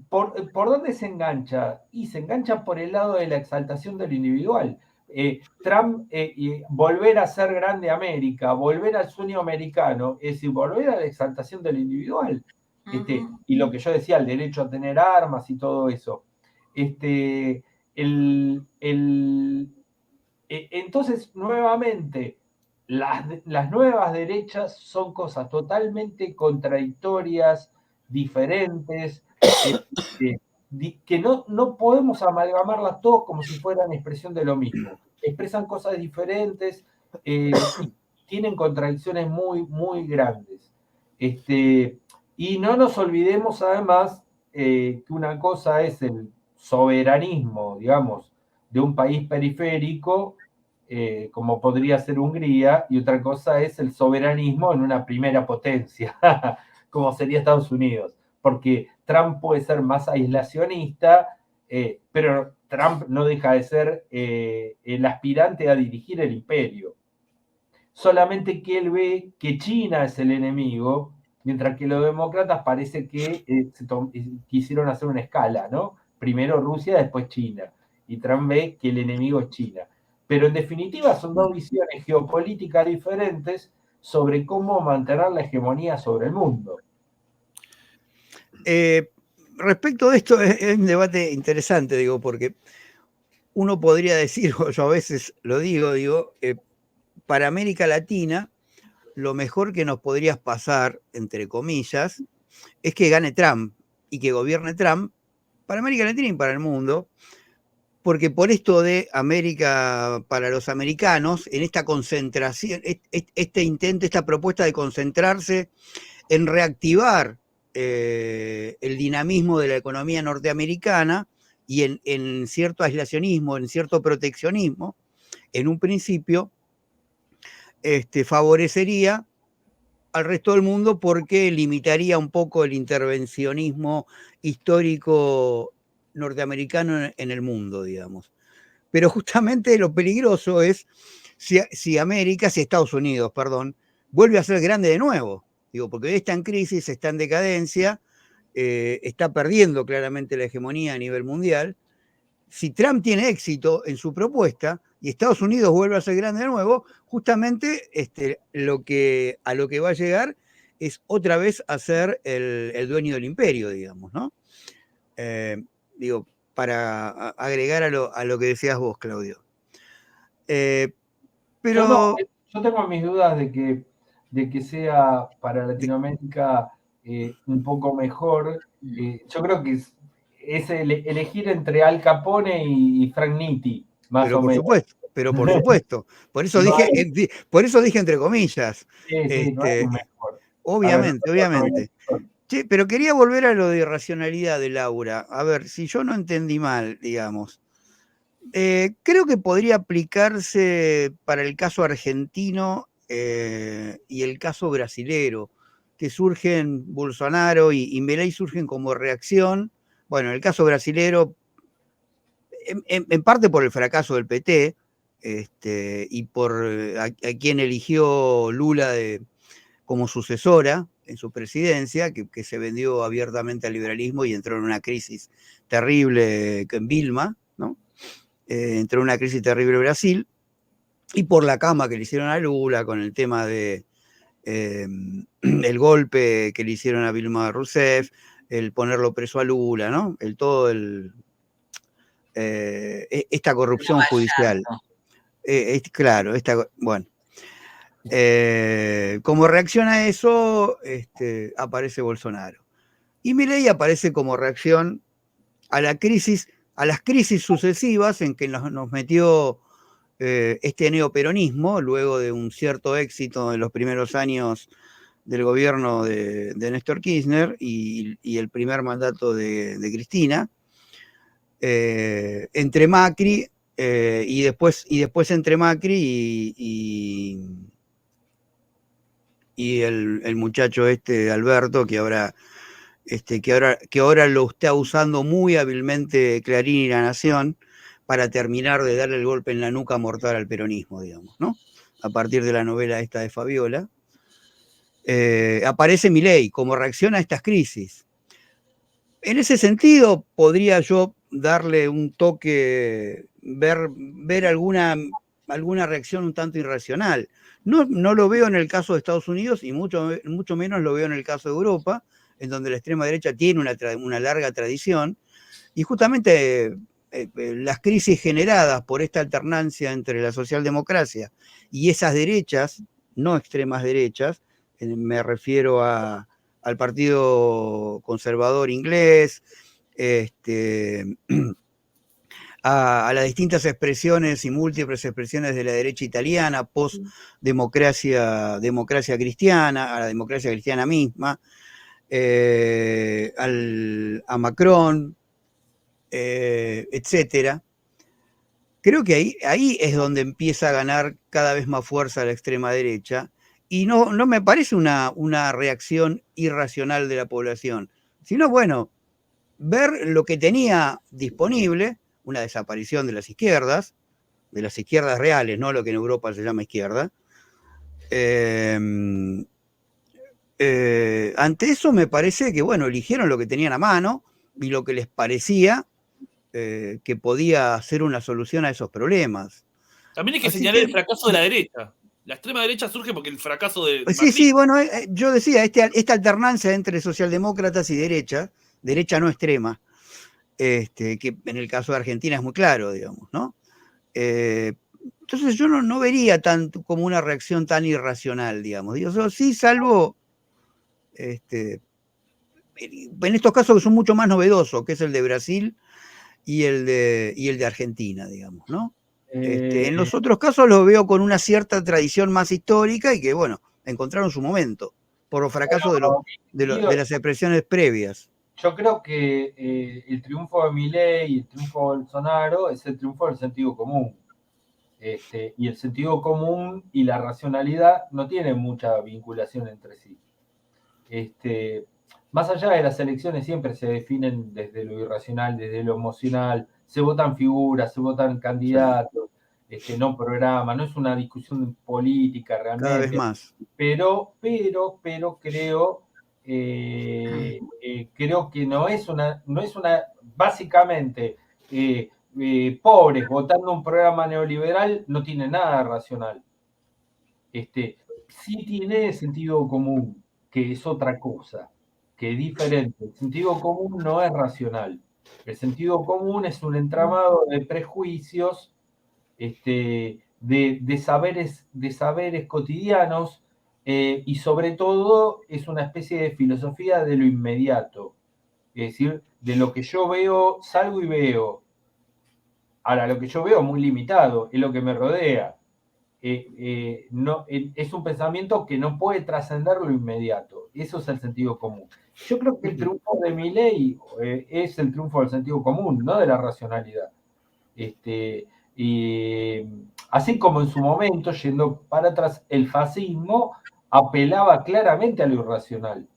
¿Por dónde se engancha? Y se engancha por el lado de la exaltación del individual. Trump, volver a ser grande América, volver al sueño americano, es decir, volver a la exaltación del individual. Y lo que yo decía, el derecho a tener armas y todo eso. Entonces, nuevamente, las nuevas derechas son cosas totalmente contradictorias, diferentes, que no podemos amalgamarlas todos como si fueran expresión de lo mismo. Expresan cosas diferentes y tienen contradicciones muy, muy grandes. Y no nos olvidemos además que una cosa es el soberanismo, digamos, de un país periférico, como podría ser Hungría, y otra cosa es el soberanismo en una primera potencia, como sería Estados Unidos, porque Trump puede ser más aislacionista, pero Trump no deja de ser el aspirante a dirigir el imperio. Solamente que él ve que China es el enemigo, mientras que los demócratas parece que quisieron hacer una escala, ¿no? Primero Rusia, después China. Y Trump ve que el enemigo es China. Pero en definitiva son dos visiones geopolíticas diferentes sobre cómo mantener la hegemonía sobre el mundo. Respecto de esto, es un debate interesante, digo, porque uno podría decir, o yo a veces lo digo, para América Latina, lo mejor que nos podría pasar, entre comillas, es que gane Trump y que gobierne Trump para América Latina y para el mundo, porque por esto de América para los americanos, en esta concentración, este intento, esta propuesta de concentrarse en reactivar el dinamismo de la economía norteamericana y en cierto aislacionismo, en cierto proteccionismo, en un principio favorecería al resto del mundo porque limitaría un poco el intervencionismo histórico norteamericano en el mundo, digamos. Pero justamente lo peligroso es si Estados Unidos, perdón, vuelve a ser grande de nuevo. Digo, porque hoy está en crisis, está en decadencia, está perdiendo claramente la hegemonía a nivel mundial. Si Trump tiene éxito en su propuesta y Estados Unidos vuelve a ser grande de nuevo, justamente a lo que va a llegar es otra vez a ser el dueño del imperio, digamos, ¿no? Digo, para agregar a lo que decías vos, Claudio. Pero... Yo tengo mis dudas de que sea para Latinoamérica un poco mejor. Yo creo que es elegir entre Al Capone y Frank Nitti, más o menos. Pero por supuesto. Por eso, dije entre comillas. Sí, no hay un mejor. Obviamente. Sí, pero quería volver a lo de irracionalidad de Laura. A ver, si yo no entendí mal, digamos. Creo que podría aplicarse para el caso argentino y el caso brasilero, que surgen Bolsonaro y Milei surgen como reacción. Bueno, en el caso brasilero, en parte por el fracaso del PT y por a quien eligió Lula como sucesora en su presidencia, que se vendió abiertamente al liberalismo y entró en una crisis terrible en Vilma, ¿no? Entró en una crisis terrible en Brasil, y por la cama que le hicieron a Lula con el tema de el golpe que le hicieron a Dilma Rousseff, el ponerlo preso a Lula, ¿no? Esta corrupción judicial. Claro, bueno. Como reacción a eso, aparece Bolsonaro. Y Milei aparece como reacción a las crisis sucesivas en que nos metió este neoperonismo, luego de un cierto éxito en los primeros años del gobierno de Néstor Kirchner y el primer mandato de Cristina, entre Macri y después entre Macri y el muchacho Alberto, que ahora lo está usando muy hábilmente Clarín y La Nación para terminar de darle el golpe en la nuca mortal al peronismo, digamos, ¿no? A partir de la novela esta de Fabiola. Aparece Milei como reacción a estas crisis. En ese sentido, podría yo darle un toque, ver alguna reacción un tanto irracional. No lo veo en el caso de Estados Unidos y mucho menos lo veo en el caso de Europa, en donde la extrema derecha tiene una larga tradición, y justamente las crisis generadas por esta alternancia entre la socialdemocracia y esas derechas, no extremas derechas, me refiero al Partido Conservador inglés, a las distintas expresiones y múltiples expresiones de la derecha italiana, post-democracia cristiana, a la democracia cristiana misma, a Macron, etcétera. Creo que ahí es donde empieza a ganar cada vez más fuerza la extrema derecha, y no me parece una reacción irracional de la población, sino, bueno, ver lo que tenía disponible, una desaparición de las izquierdas reales, no lo que en Europa se llama izquierda. Ante eso me parece que, bueno, eligieron lo que tenían a mano y lo que les parecía que podía ser una solución a esos problemas. También hay que señalar el fracaso de la derecha. La extrema derecha surge porque el fracaso de Sí, bueno, yo decía, esta alternancia entre socialdemócratas y derecha no extrema, que en el caso de Argentina es muy claro, digamos, ¿no? Entonces yo no vería tanto como una reacción tan irracional, digamos. Digo, sí, salvo en estos casos que son mucho más novedosos, que es el de Brasil y el de Argentina, digamos, ¿no? En los otros casos los veo con una cierta tradición más histórica y que, bueno, encontraron su momento por los fracasos de las expresiones previas. Yo creo que el triunfo de Milei y el triunfo de Bolsonaro es el triunfo del sentido común. Y el sentido común y la racionalidad no tienen mucha vinculación entre sí. Más allá de las elecciones siempre se definen desde lo irracional, desde lo emocional, se votan figuras, se votan candidatos, no programa, no es una discusión política realmente. Cada vez más. Pero creo que no es una básicamente, pobres votando un programa neoliberal no tiene nada racional. Sí tiene sentido común, que es otra cosa, que es diferente. El sentido común no es racional. El sentido común es un entramado de prejuicios, de saberes cotidianos, y sobre todo es una especie de filosofía de lo inmediato. Es decir, de lo que yo veo, salgo y veo. Ahora, lo que yo veo es muy limitado, es lo que me rodea. No, es un pensamiento que no puede trascender lo inmediato. Eso es el sentido común. Yo creo que el triunfo de Milei es el triunfo del sentido común, no de la racionalidad. Y así como en su momento, yendo para atrás, el fascismo apelaba claramente a lo irracional,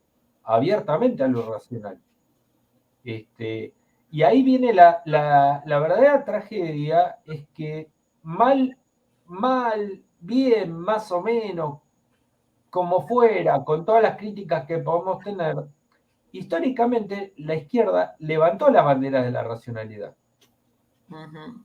abiertamente a lo irracional. Y ahí viene la verdadera tragedia, es que mal, bien, más o menos, como fuera, con todas las críticas que podemos tener, históricamente la izquierda levantó las banderas de la racionalidad. Uh-huh.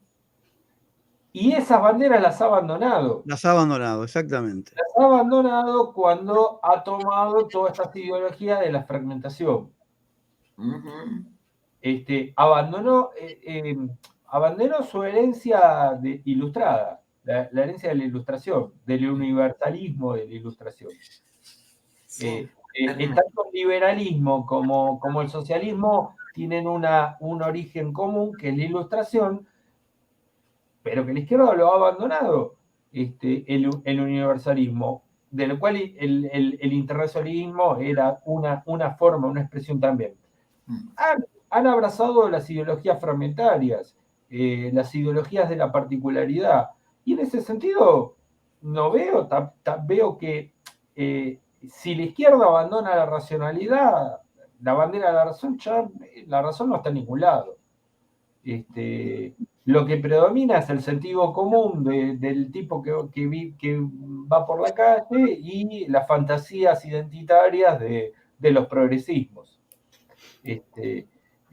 Y esas banderas las ha abandonado. Las ha abandonado, exactamente. Las ha abandonado cuando ha tomado todas estas ideologías de la fragmentación. Uh-huh. Abandonó su herencia ilustrada, la herencia de la ilustración, del universalismo de la ilustración. Sí, tanto el liberalismo como el socialismo tienen un origen común, que es la ilustración, pero que la izquierda lo ha abandonado, el universalismo, de lo cual el internacionalismo era una forma, una expresión también. Han abrazado las ideologías fragmentarias, las ideologías de la particularidad, y en ese sentido no veo que si la izquierda abandona la racionalidad, la bandera de la razón, ya la razón no está en ningún lado. Lo que predomina es el sentido común del tipo que va por la calle y las fantasías identitarias de los progresismos.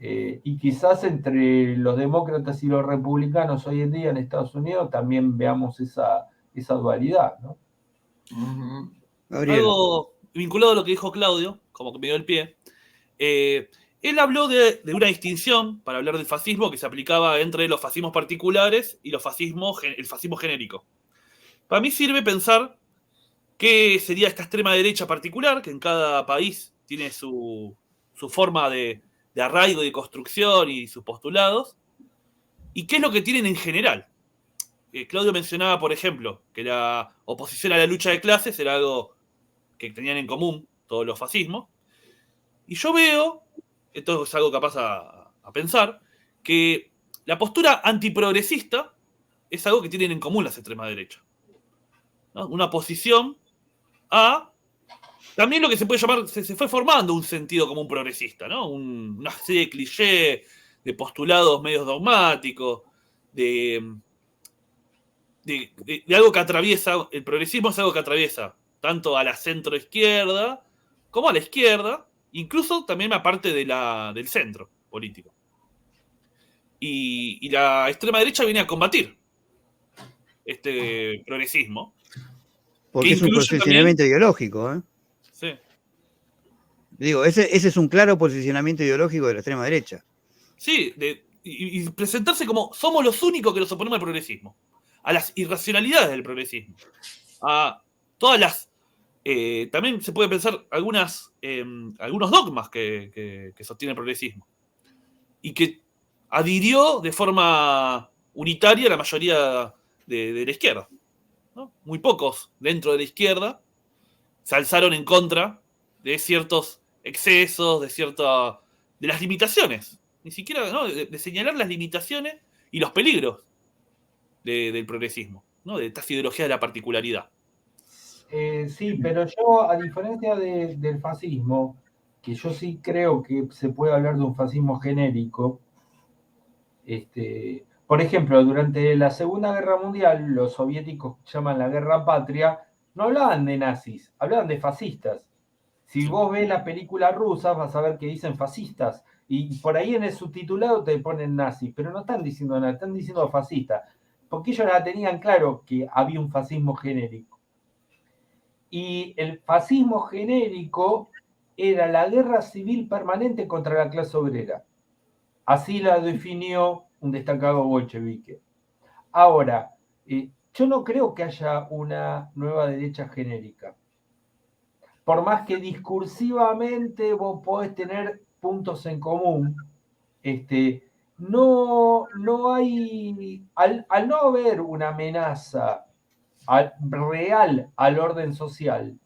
Y quizás entre los demócratas y los republicanos hoy en día en Estados Unidos también veamos esa dualidad, ¿no? Uh-huh. Algo vinculado a lo que dijo Claudio, como que me dio el pie. Él habló de una distinción para hablar del fascismo que se aplicaba entre los fascismos particulares y el fascismo genérico. Para mí sirve pensar qué sería esta extrema derecha particular, que en cada país tiene su forma de arraigo y de construcción y sus postulados, y qué es lo que tienen en general. Claudio mencionaba, por ejemplo, que la oposición a la lucha de clases era algo que tenían en común todos los fascismos, y yo veo, esto es algo capaz a pensar, que la postura antiprogresista es algo que tienen en común las extremas derechas, ¿no? Una oposición a también lo que se puede llamar, se fue formando un sentido común progresista, ¿no? Una serie de clichés, de postulados medios dogmáticos, de algo que atraviesa, el progresismo es algo que atraviesa tanto a la centroizquierda como a la izquierda, incluso también a parte del centro político. Y la extrema derecha viene a combatir este progresismo. Porque es un posicionamiento ideológico, ¿eh? Sí. Digo, ese es un claro posicionamiento ideológico de la extrema derecha. Sí, y presentarse como somos los únicos que nos oponemos al progresismo, a las irracionalidades del progresismo, a todas las... también se puede pensar algunos dogmas que sostiene el progresismo y que adhirió de forma unitaria la mayoría de la izquierda, ¿no? Muy pocos dentro de la izquierda se alzaron en contra de ciertos excesos, de las limitaciones, ni siquiera, ¿no? de señalar las limitaciones y los peligros del progresismo. ¿no? De estas ideologías de la particularidad. Sí, pero yo, a diferencia del fascismo, que yo sí creo que se puede hablar de un fascismo genérico, por ejemplo, durante la Segunda Guerra Mundial, los soviéticos llaman la Guerra Patria, no hablaban de nazis, hablaban de fascistas. Si vos ves las películas rusas, vas a ver que dicen fascistas. Y por ahí en el subtitulado te ponen nazis, pero no están diciendo nada, están diciendo fascistas. Porque ellos ya tenían claro que había un fascismo genérico. Y el fascismo genérico era la guerra civil permanente contra la clase obrera. Así la definió un destacado bolchevique. Ahora, yo no creo que haya una nueva derecha genérica. Por más que discursivamente vos podés tener puntos en común, no hay, al no haber una amenaza real al orden social,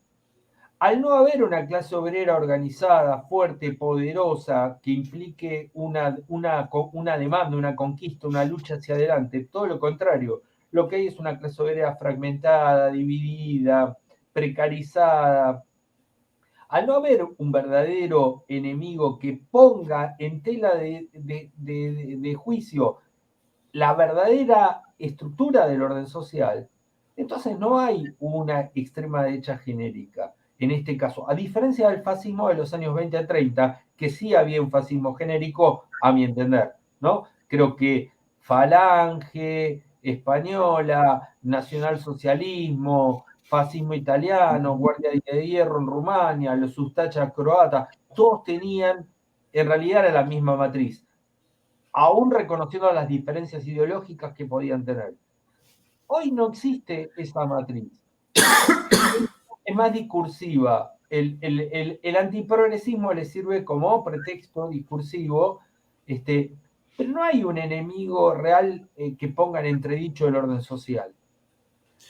al no haber una clase obrera organizada, fuerte, poderosa, que implique una demanda, una conquista, una lucha hacia adelante, todo lo contrario, lo que hay es una clase obrera fragmentada, dividida, precarizada. Al no haber un verdadero enemigo que ponga en tela de juicio la verdadera estructura del orden social, entonces no hay una extrema derecha genérica. En este caso, a diferencia del fascismo de los años 20 a 30, que sí había un fascismo genérico, a mi entender, ¿no? Creo que Falange, Española, nacionalsocialismo, fascismo italiano, Guardia de Hierro en Rumania, los Ustachas croatas, todos tenían, en realidad era la misma matriz, aún reconociendo las diferencias ideológicas que podían tener. Hoy no existe esa matriz. Es más discursiva. El antiprogresismo le sirve como pretexto discursivo, pero no hay un enemigo real que ponga en entredicho el orden social.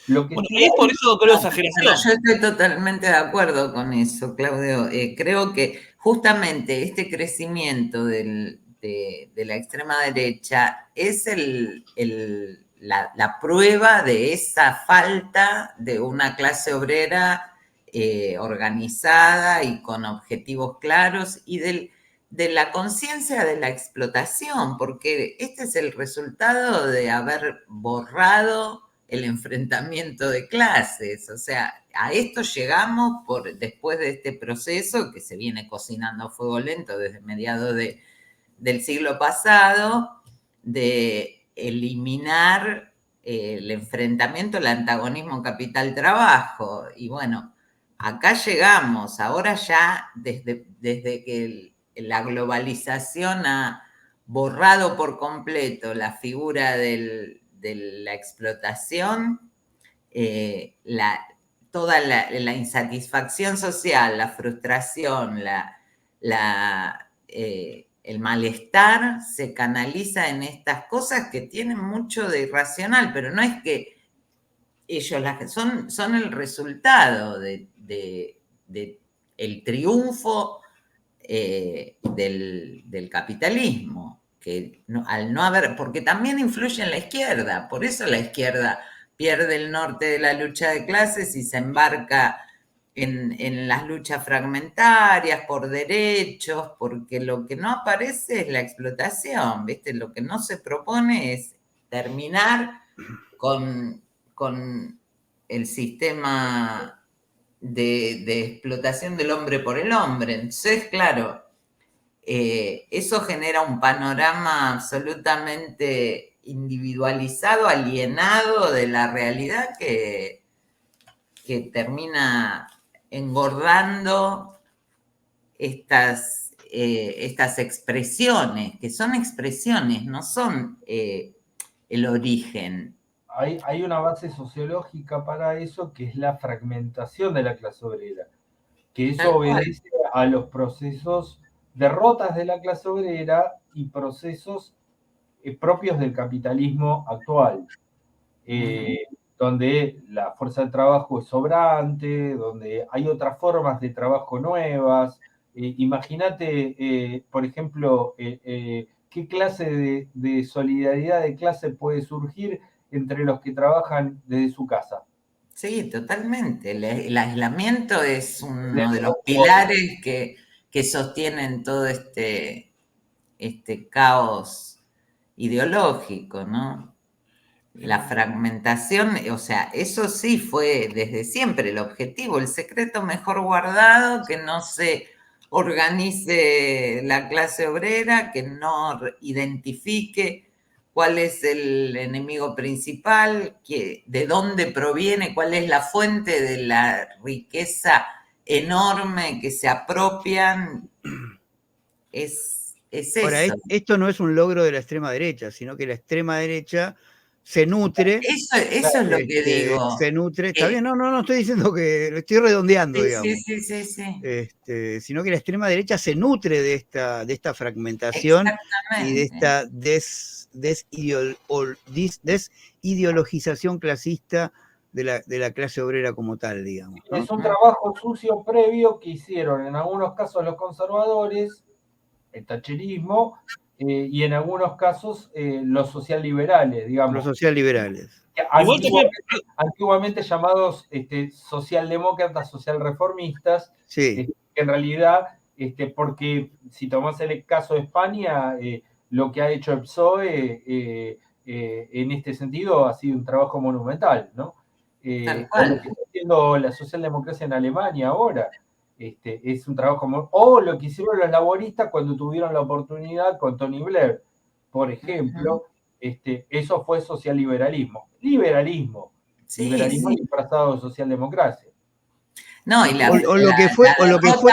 Bueno, y es por eso creo exageración. Yo estoy totalmente de acuerdo con eso, Claudio. Creo que justamente este crecimiento de la extrema derecha es la prueba de esa falta de una clase obrera organizada y con objetivos claros y de la conciencia de la explotación, porque este es el resultado de haber borrado el enfrentamiento de clases. O sea, a esto llegamos después de este proceso que se viene cocinando a fuego lento desde mediados del siglo pasado, de eliminar el enfrentamiento, el antagonismo capital-trabajo. Y bueno, acá llegamos. Ahora ya, desde que la globalización ha borrado por completo la figura de la explotación, toda la insatisfacción social, la frustración, el malestar se canaliza en estas cosas que tienen mucho de irracional, pero no es que ellos son el resultado del triunfo del capitalismo, que al no haber, porque también influye en la izquierda, por eso la izquierda pierde el norte de la lucha de clases y se embarca en las luchas fragmentarias por derechos, porque lo que no aparece es la explotación, ¿viste? Lo que no se propone es terminar con el sistema de explotación del hombre por el hombre. Entonces, claro, eso genera un panorama absolutamente individualizado, alienado de la realidad que termina engordando estas expresiones, que son expresiones, no son el origen. Hay una base sociológica para eso, que es la fragmentación de la clase obrera, que eso obedece a los procesos, derrotas de la clase obrera y procesos propios del capitalismo actual, donde la fuerza de trabajo es sobrante, donde hay otras formas de trabajo nuevas. Imagínate, por ejemplo, qué clase de solidaridad de clase puede surgir entre los que trabajan desde su casa. Sí, totalmente. El aislamiento es uno de los pilares que sostienen todo este caos ideológico, ¿no? La fragmentación, o sea, eso sí fue desde siempre el objetivo, el secreto mejor guardado, que no se organice la clase obrera, que no identifique cuál es el enemigo principal, de dónde proviene, cuál es la fuente de la riqueza enorme que se apropian. Es Ahora, eso. esto no es un logro de la extrema derecha, sino que la extrema derecha se nutre. Eso es lo que digo. Se nutre. Está bien, no estoy diciendo que lo estoy redondeando, Sí, digamos. sí. Sino que la extrema derecha se nutre de esta fragmentación y de esta desideologización clasista de la clase obrera como tal, digamos, ¿no? Es un trabajo sucio previo que hicieron en algunos casos los conservadores, el tacherismo, y en algunos casos los socialliberales, digamos. Los socialliberales. Antiguamente llamados socialdemócratas, socialreformistas, Sí. que en realidad, porque si tomás el caso de España, lo que ha hecho el PSOE en este sentido ha sido un trabajo monumental, ¿no? O lo que está haciendo la socialdemocracia en Alemania ahora. Es un trabajo, o lo que hicieron los laboristas cuando tuvieron la oportunidad con Tony Blair, por ejemplo, eso fue socialliberalismo. Liberalismo disfrazado de socialdemocracia. No, y lo que fue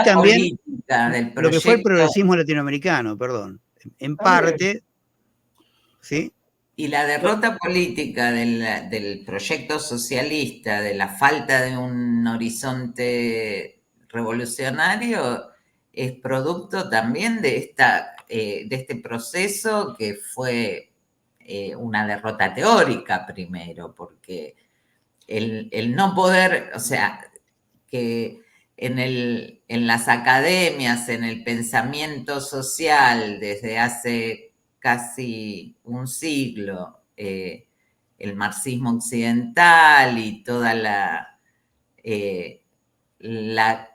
también lo que fue el progresismo latinoamericano, perdón, en parte, ¿sí? Y la derrota política del proyecto socialista, de la falta de un horizonte revolucionario, es producto también de este proceso que fue una derrota teórica primero, porque el no poder, o sea, que en las academias, en el pensamiento social desde hace casi un siglo, el marxismo occidental y toda la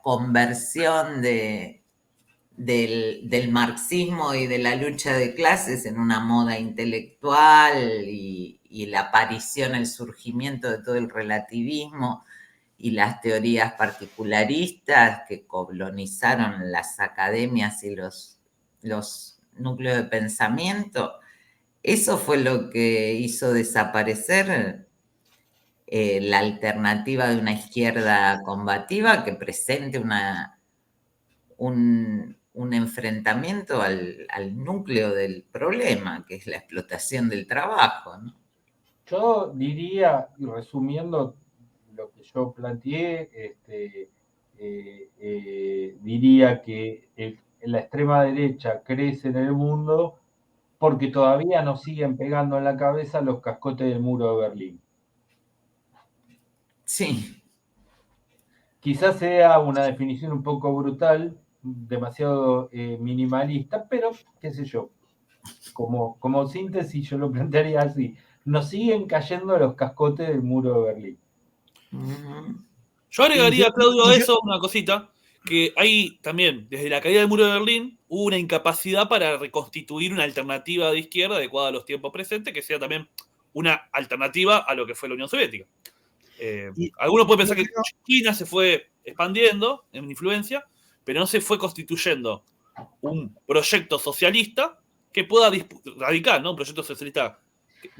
conversión del marxismo y de la lucha de clases en una moda intelectual y la aparición, el surgimiento de todo el relativismo y las teorías particularistas que colonizaron las academias y los núcleos de pensamiento, eso fue lo que hizo desaparecer la alternativa de una izquierda combativa que presente un enfrentamiento al núcleo del problema, que es la explotación del trabajo, ¿no? Yo diría, y resumiendo lo que yo planteé, diría que la extrema derecha crece en el mundo porque todavía nos siguen pegando en la cabeza los cascotes del muro de Berlín. Sí. Quizás sea una definición un poco brutal, demasiado minimalista, pero qué sé yo, como síntesis yo lo plantearía así. Nos siguen cayendo los cascotes del muro de Berlín. Yo agregaría, Claudio, a eso una cosita, que hay también, desde la caída del muro de Berlín, hubo una incapacidad para reconstituir una alternativa de izquierda adecuada a los tiempos presentes, que sea también una alternativa a lo que fue la Unión Soviética. Algunos pueden pensar que China se fue expandiendo en influencia, pero no se fue constituyendo un proyecto socialista que pueda radical, ¿no? Un proyecto socialista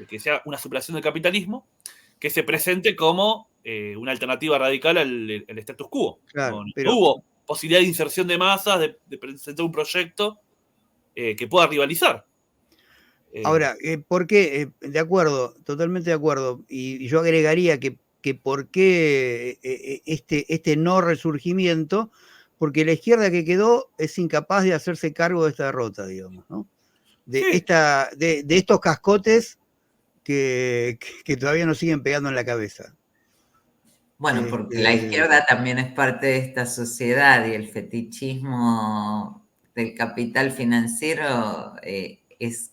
que sea una superación del capitalismo, que se presente como una alternativa radical al status quo. Claro, no hubo posibilidad de inserción de masas, de presentar un proyecto que pueda rivalizar. Ahora, ¿por qué? De acuerdo, totalmente de acuerdo. Y yo agregaría que por qué este no resurgimiento, porque la izquierda que quedó es incapaz de hacerse cargo de esta derrota, digamos, ¿no? De estos cascotes que todavía nos siguen pegando en la cabeza. Bueno, porque la izquierda también es parte de esta sociedad y el fetichismo del capital financiero es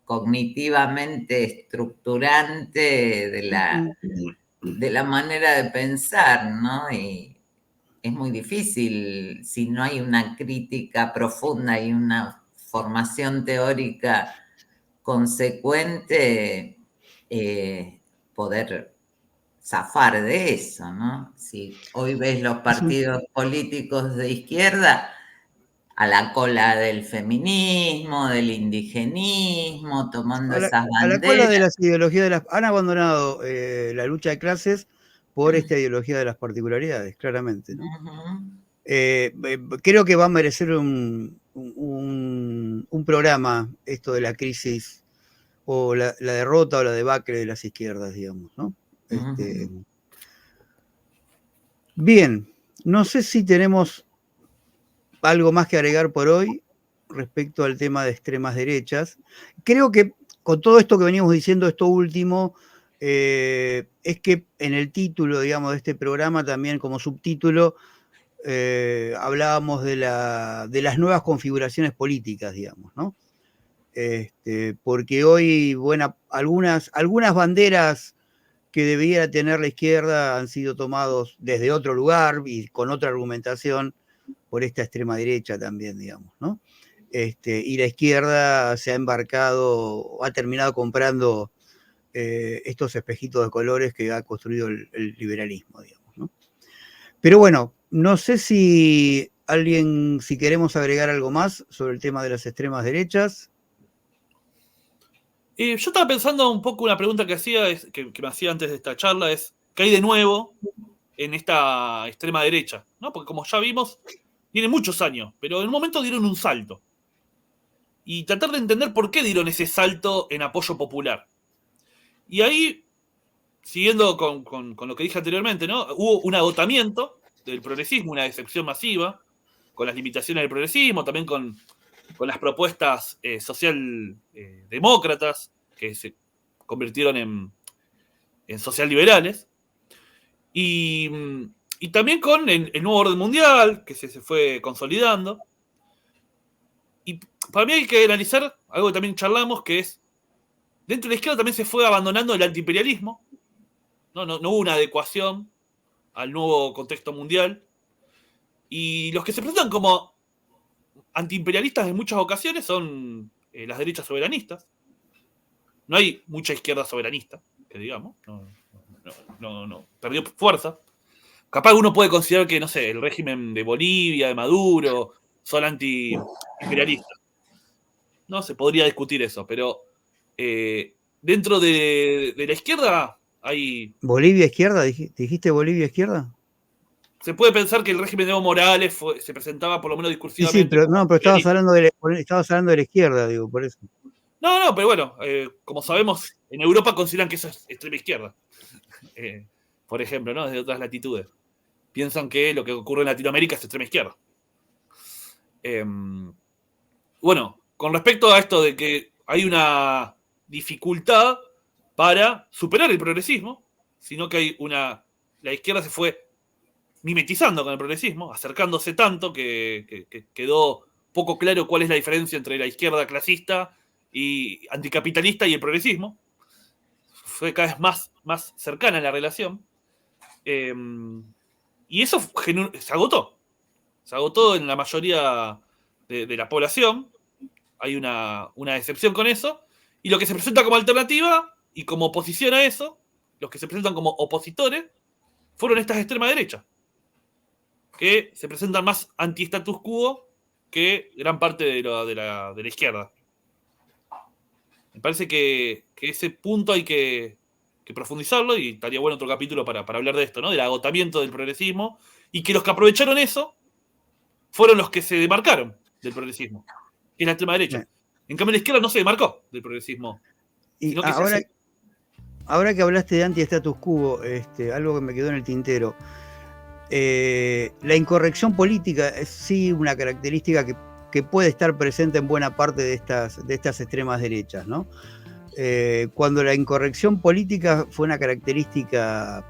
cognitivamente estructurante de la manera de pensar, ¿no? Y es muy difícil si no hay una crítica profunda y una formación teórica consecuente, poder zafar de eso, ¿no? Si hoy ves los partidos políticos de izquierda a la cola del feminismo, del indigenismo, tomando esas a la cola de banderas. las ideologías han abandonado la lucha de clases por esta ideología de las particularidades, claramente, ¿no? Creo que va a merecer un programa esto de la crisis o la derrota o la debacle de las izquierdas, digamos, ¿no? Bien, no sé si tenemos algo más que agregar por hoy respecto al tema de extremas derechas. Creo que con todo esto que veníamos diciendo, esto último, es que en el título, digamos, de este programa, también como subtítulo, hablábamos de las nuevas configuraciones políticas, digamos, ¿no? Porque hoy, bueno, algunas banderas que debiera tener la izquierda han sido tomados desde otro lugar y con otra argumentación por esta extrema derecha también, digamos, ¿no? Y la izquierda se ha embarcado, ha terminado comprando estos espejitos de colores que ha construido el liberalismo, digamos, ¿no? Pero bueno, no sé si queremos agregar algo más sobre el tema de las extremas derechas. Yo estaba pensando un poco una pregunta que me hacía antes de esta charla, es ¿qué hay de nuevo en esta extrema derecha? ¿No? Porque como ya vimos, tiene muchos años, pero en un momento dieron un salto. Y tratar de entender por qué dieron ese salto en apoyo popular. Y ahí, siguiendo con lo que dije anteriormente, ¿no? Hubo un agotamiento del progresismo, una decepción masiva, con las limitaciones del progresismo, también con las propuestas socialdemócratas que se convirtieron en socialliberales. Y también con el nuevo orden mundial que se fue consolidando. Y para mí hay que analizar algo que también charlamos, que es, dentro de la izquierda también se fue abandonando el antiimperialismo. No hubo una adecuación al nuevo contexto mundial. Y los que se presentan como antiimperialistas en muchas ocasiones son las derechas soberanistas. No hay mucha izquierda soberanista, que digamos. No. Perdió fuerza. Capaz uno puede considerar que, no sé, el régimen de Bolivia, de Maduro, son antiimperialistas. No se podría discutir eso, pero dentro de la izquierda hay... ¿Bolivia izquierda? ¿Dijiste Bolivia izquierda? Se puede pensar que el régimen de Evo Morales se presentaba por lo menos discursivamente. Sí, pero estabas hablando de la izquierda, digo, por eso. No, pero bueno, como sabemos, en Europa consideran que eso es extrema izquierda. Por ejemplo, ¿no? Desde otras latitudes. Piensan que lo que ocurre en Latinoamérica es extrema izquierda. Bueno, con respecto a esto de que hay una dificultad para superar el progresismo, sino que hay la izquierda se fue mimetizando con el progresismo, acercándose tanto que quedó poco claro cuál es la diferencia entre la izquierda clasista y anticapitalista y el progresismo. Fue cada vez más cercana la relación. Y eso se agotó. Se agotó en la mayoría de la población. Hay una decepción con eso. Y lo que se presenta como alternativa y como oposición a eso, los que se presentan como opositores, fueron estas extrema derecha, que se presentan más anti-status quo que gran parte de la izquierda. Me parece que ese punto hay que profundizarlo, y estaría bueno otro capítulo para hablar de esto, ¿no? Del agotamiento del progresismo, y que los que aprovecharon eso fueron los que se demarcaron del progresismo, que es la extrema derecha. Bien. En cambio, la izquierda no se demarcó del progresismo. Y ahora que hablaste de anti-status quo, algo que me quedó en el tintero, la incorrección política es sí una característica que puede estar presente en buena parte de estas extremas derechas, ¿no? Cuando la incorrección política fue una característica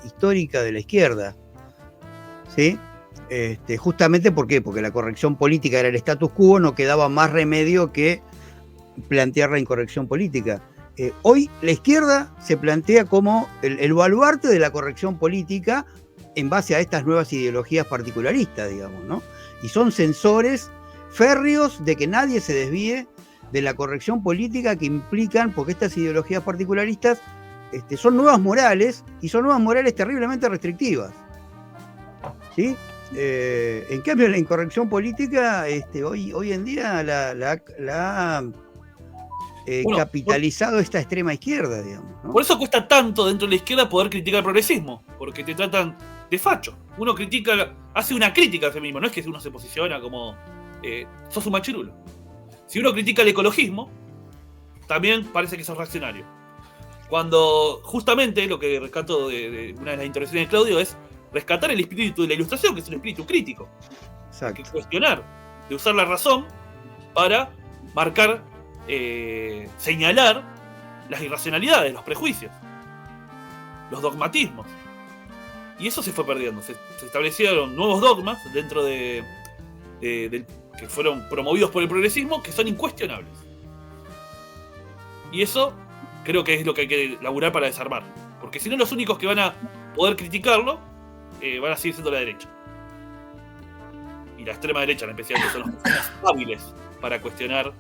histórica de la izquierda, ¿sí? Justamente ¿por qué? Porque la corrección política era el status quo, no quedaba más remedio que plantear la incorrección política. Hoy la izquierda se plantea como el baluarte de la corrección política en base a estas nuevas ideologías particularistas, digamos, ¿no? Y son censores férreos de que nadie se desvíe de la corrección política que implican, porque estas ideologías particularistas son nuevas morales, y son nuevas morales terriblemente restrictivas, ¿sí? En cambio, la incorrección política hoy en día la ha capitalizado esta extrema izquierda, digamos, ¿no? Por eso cuesta tanto dentro de la izquierda poder criticar el progresismo, porque te tratan de facho. Uno hace una crítica al feminismo, no es que uno se posiciona como sos un machirulo. Si uno critica el ecologismo, también parece que sos reaccionario. Cuando justamente lo que rescato de una de las intervenciones de Claudio es rescatar el espíritu de la Ilustración, que es un espíritu crítico. Hay que cuestionar, de usar la razón para marcar, señalar las irracionalidades, los prejuicios, los dogmatismos. Y eso se fue perdiendo. Se establecieron nuevos dogmas dentro que fueron promovidos por el progresismo, que son incuestionables. Y eso creo que es lo que hay que laburar para desarmar. Porque si no, los únicos que van a poder criticarlo van a seguir siendo la derecha. Y la extrema derecha, en especial, que son los más hábiles para cuestionar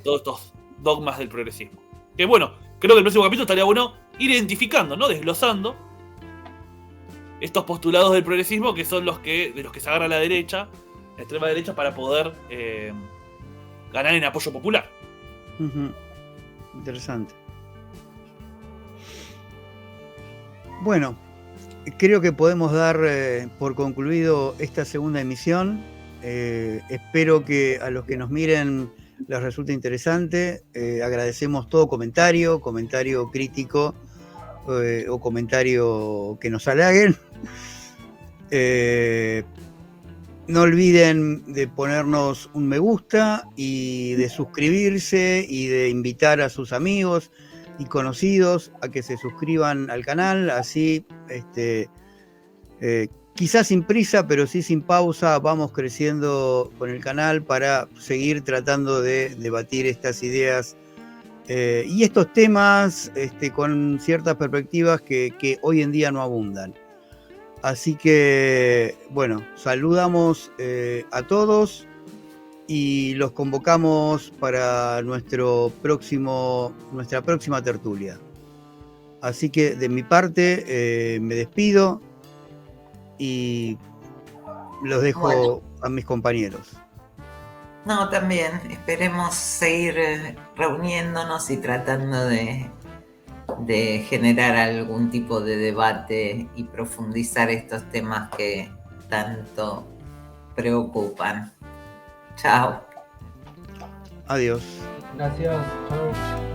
todos estos dogmas del progresismo. Que bueno, creo que el próximo capítulo estaría bueno ir identificando, ¿no? Desglosando estos postulados del progresismo, que son de los que se agarra la derecha, la extrema derecha, para poder ganar en apoyo popular. Interesante. Bueno, creo que podemos dar por concluido esta segunda emisión. Espero que a los que nos miren les resulte interesante. Agradecemos todo comentario crítico o comentario que nos halaguen. No olviden de ponernos un me gusta y de suscribirse y de invitar a sus amigos y conocidos a que se suscriban al canal. Así, quizás sin prisa, pero sí sin pausa, vamos creciendo con el canal para seguir tratando de debatir estas ideas y estos temas con ciertas perspectivas que hoy en día no abundan. Así que, bueno, saludamos a todos y los convocamos para nuestra próxima tertulia. Así que de mi parte me despido y los dejo a mis compañeros. No, también esperemos seguir reuniéndonos y tratando de generar algún tipo de debate y profundizar estos temas que tanto preocupan. Chao. Adiós. Gracias. Chao.